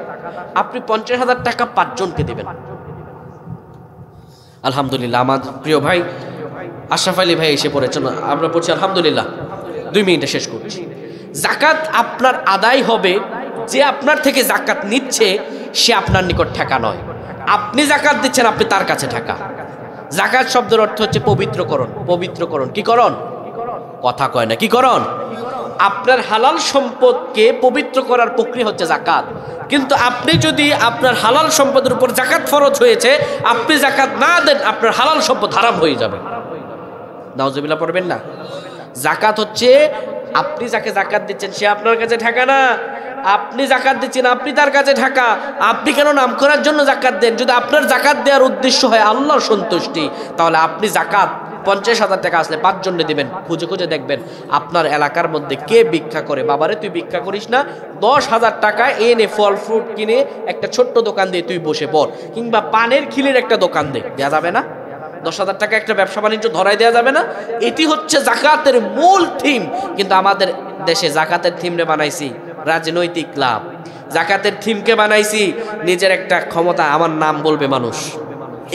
আপনি 50,000 টাকা 5 জনকে দেবেন। আলহামদুলিল্লাহ, আমার প্রিয় ভাই আশরাফ আলী ভাই এসে পড়েছেন, আমরা পড়ছি আলহামদুলিল্লাহ। 2 মিনিটে শেষ করছি। যাকাত আপনার আদায় হবে, যে আপনার থেকে যাকাত নিচ্ছে সে আপনার নিকট ঠেকা নয়। আপনি যাকাত দিচ্ছেন, আপনি তার কাছে ঠেকা। যাকাত শব্দের অর্থ হচ্ছে পবিত্রকরণ। পবিত্রকরণ কি করণ? কথা কয় না, কি করণ? আপনার হালাল সম্পদকে পবিত্র করার প্রক্রিয়া হচ্ছে যাকাত। কিন্তু আপনি যদি আপনার হালাল সম্পদের উপর যাকাত ফরজ হয়েছে, আপনি যাকাত না দেন, আপনার হালাল সম্পদ হারাম হয়ে যাবে। নাউজুবিল্লাহ পড়বেন না। যাকাত হচ্ছে আপনি যাকে যাকাত দিচ্ছেন সে আপনার কাছে ঠেকা না, আপনি যাকাত দিচ্ছেন আপনি তার কাছে ঠেকা। আপনি কেন নাম করার জন্য যাকাত দেন? যদি আপনার যাকাত দেওয়ার উদ্দেশ্য হয় আল্লাহর সন্তুষ্টি, তাহলে আপনি যাকাত 50,000 টাকা আসলে 5 জনে দিবেন। খুঁজে খুঁজে দেখবেন আপনার এলাকার মধ্যে কে ভিক্ষা করে। বাবারে তুই ভিক্ষা করিস না, 10,000 টাকা এনে ফল ফ্রুট কিনে একটা ছোট্ট দোকান দিয়ে তুই বসে পড়, কিংবা পানের খিলের একটা দোকান দেওয়া যাবে না? 10,000 টাকা একটা ব্যবসা বাণিজ্য ধরাই দেওয়া যাবে না? এটি হচ্ছে যাকাতের মূল থিম। কিন্তু আমাদের দেশে যাকাতের থিমরে বানাইছি রাজনৈতিক লাভ, যাকাতের থিমকে বানাইছি নিজের একটা ক্ষমতা, আমার নাম বলবে মানুষ,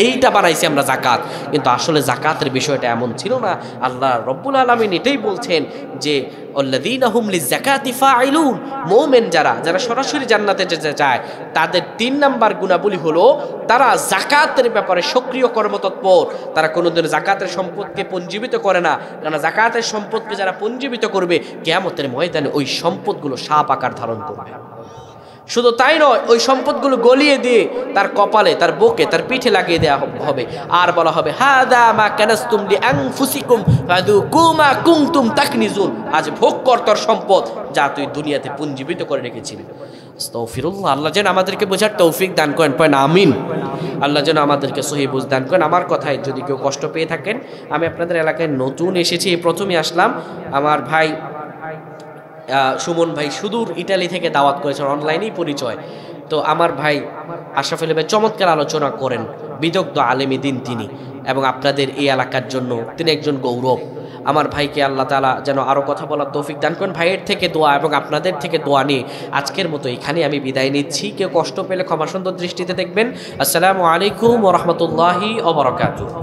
এইটা বানাইছি আমরা যাকাত। কিন্তু আসলে যাকাতের বিষয়টা এমন ছিল না। আল্লাহ রব্বুল আলামিন এটাই বলছেন যে আল্লাযীনা হুম লিযাকাতি ফাইলুন, মুমিন যারা সরাসরি জান্নাতে যেতে চায় তাদের 3 নাম্বার গুণাবলী হলো তারা যাকাতের ব্যাপারে সক্রিয় কর্মতৎপর। তারা কোনোদিন যাকাতের সম্পদকে পঞ্জীবিত করে না, কারণ যাকাতের সম্পদকে যারা পঞ্জীবিত করবে কিয়ামতের ময়দানে ওই সম্পদগুলো সাপ আকার ধারণ করবে। শুধু তাই নয়, ওই সম্পদগুলো গলিয়ে দিয়ে তার কপালে, তার বুকে, তার পিঠে লাগিয়ে দেওয়া হবে, আর বলা হবে হাদা মা কানাসতুম লিআনফুসিকুম ফাযুকু মা কুনতুম তাকনিজুন। আজ ভোগ কর তোর সম্পদ যা তুই দুনিয়াতে পুঞ্জীবিত করে রেখেছিলি। আস্তাগফিরুল্লাহ। আল্লাহ যেন আমাদেরকে বোঝার তৌফিক দান করেন, পয়েন আমিন। আল্লাহ যেন আমাদেরকে সহি বুঝ দান করেন। আমার কথায় যদি কেউ কষ্ট পেয়ে থাকেন, আমি আপনাদের এলাকায় নতুন এসেছি, প্রথমে আসলাম। আমার ভাই সুমন ভাই সুদূর ইটালি থেকে দাওয়াত করেছেন, অনলাইনেই পরিচয়। তো আমার ভাই আশরাফ আলী ভাই চমৎকার আলোচনা করেন, বিদগ্ধ আলেমী দিন তিনি, এবং আপনাদের এই এলাকার জন্য তিনি একজন গৌরব। আমার ভাইকে আল্লাহ তাআলা যেন আরও কথা বলার তৌফিক দান করেন। ভাইয়ের থেকে দোয়া এবং আপনাদের থেকে দোয়া নিয়ে আজকের মতো এখানে আমি বিদায় নিচ্ছি। কেউ কষ্ট পেলে ক্ষমা সুন্দর দৃষ্টিতে দেখবেন। আসসালামু আলাইকুম ওয়া রাহমাতুল্লাহি ওয়া বারাকাতুহু।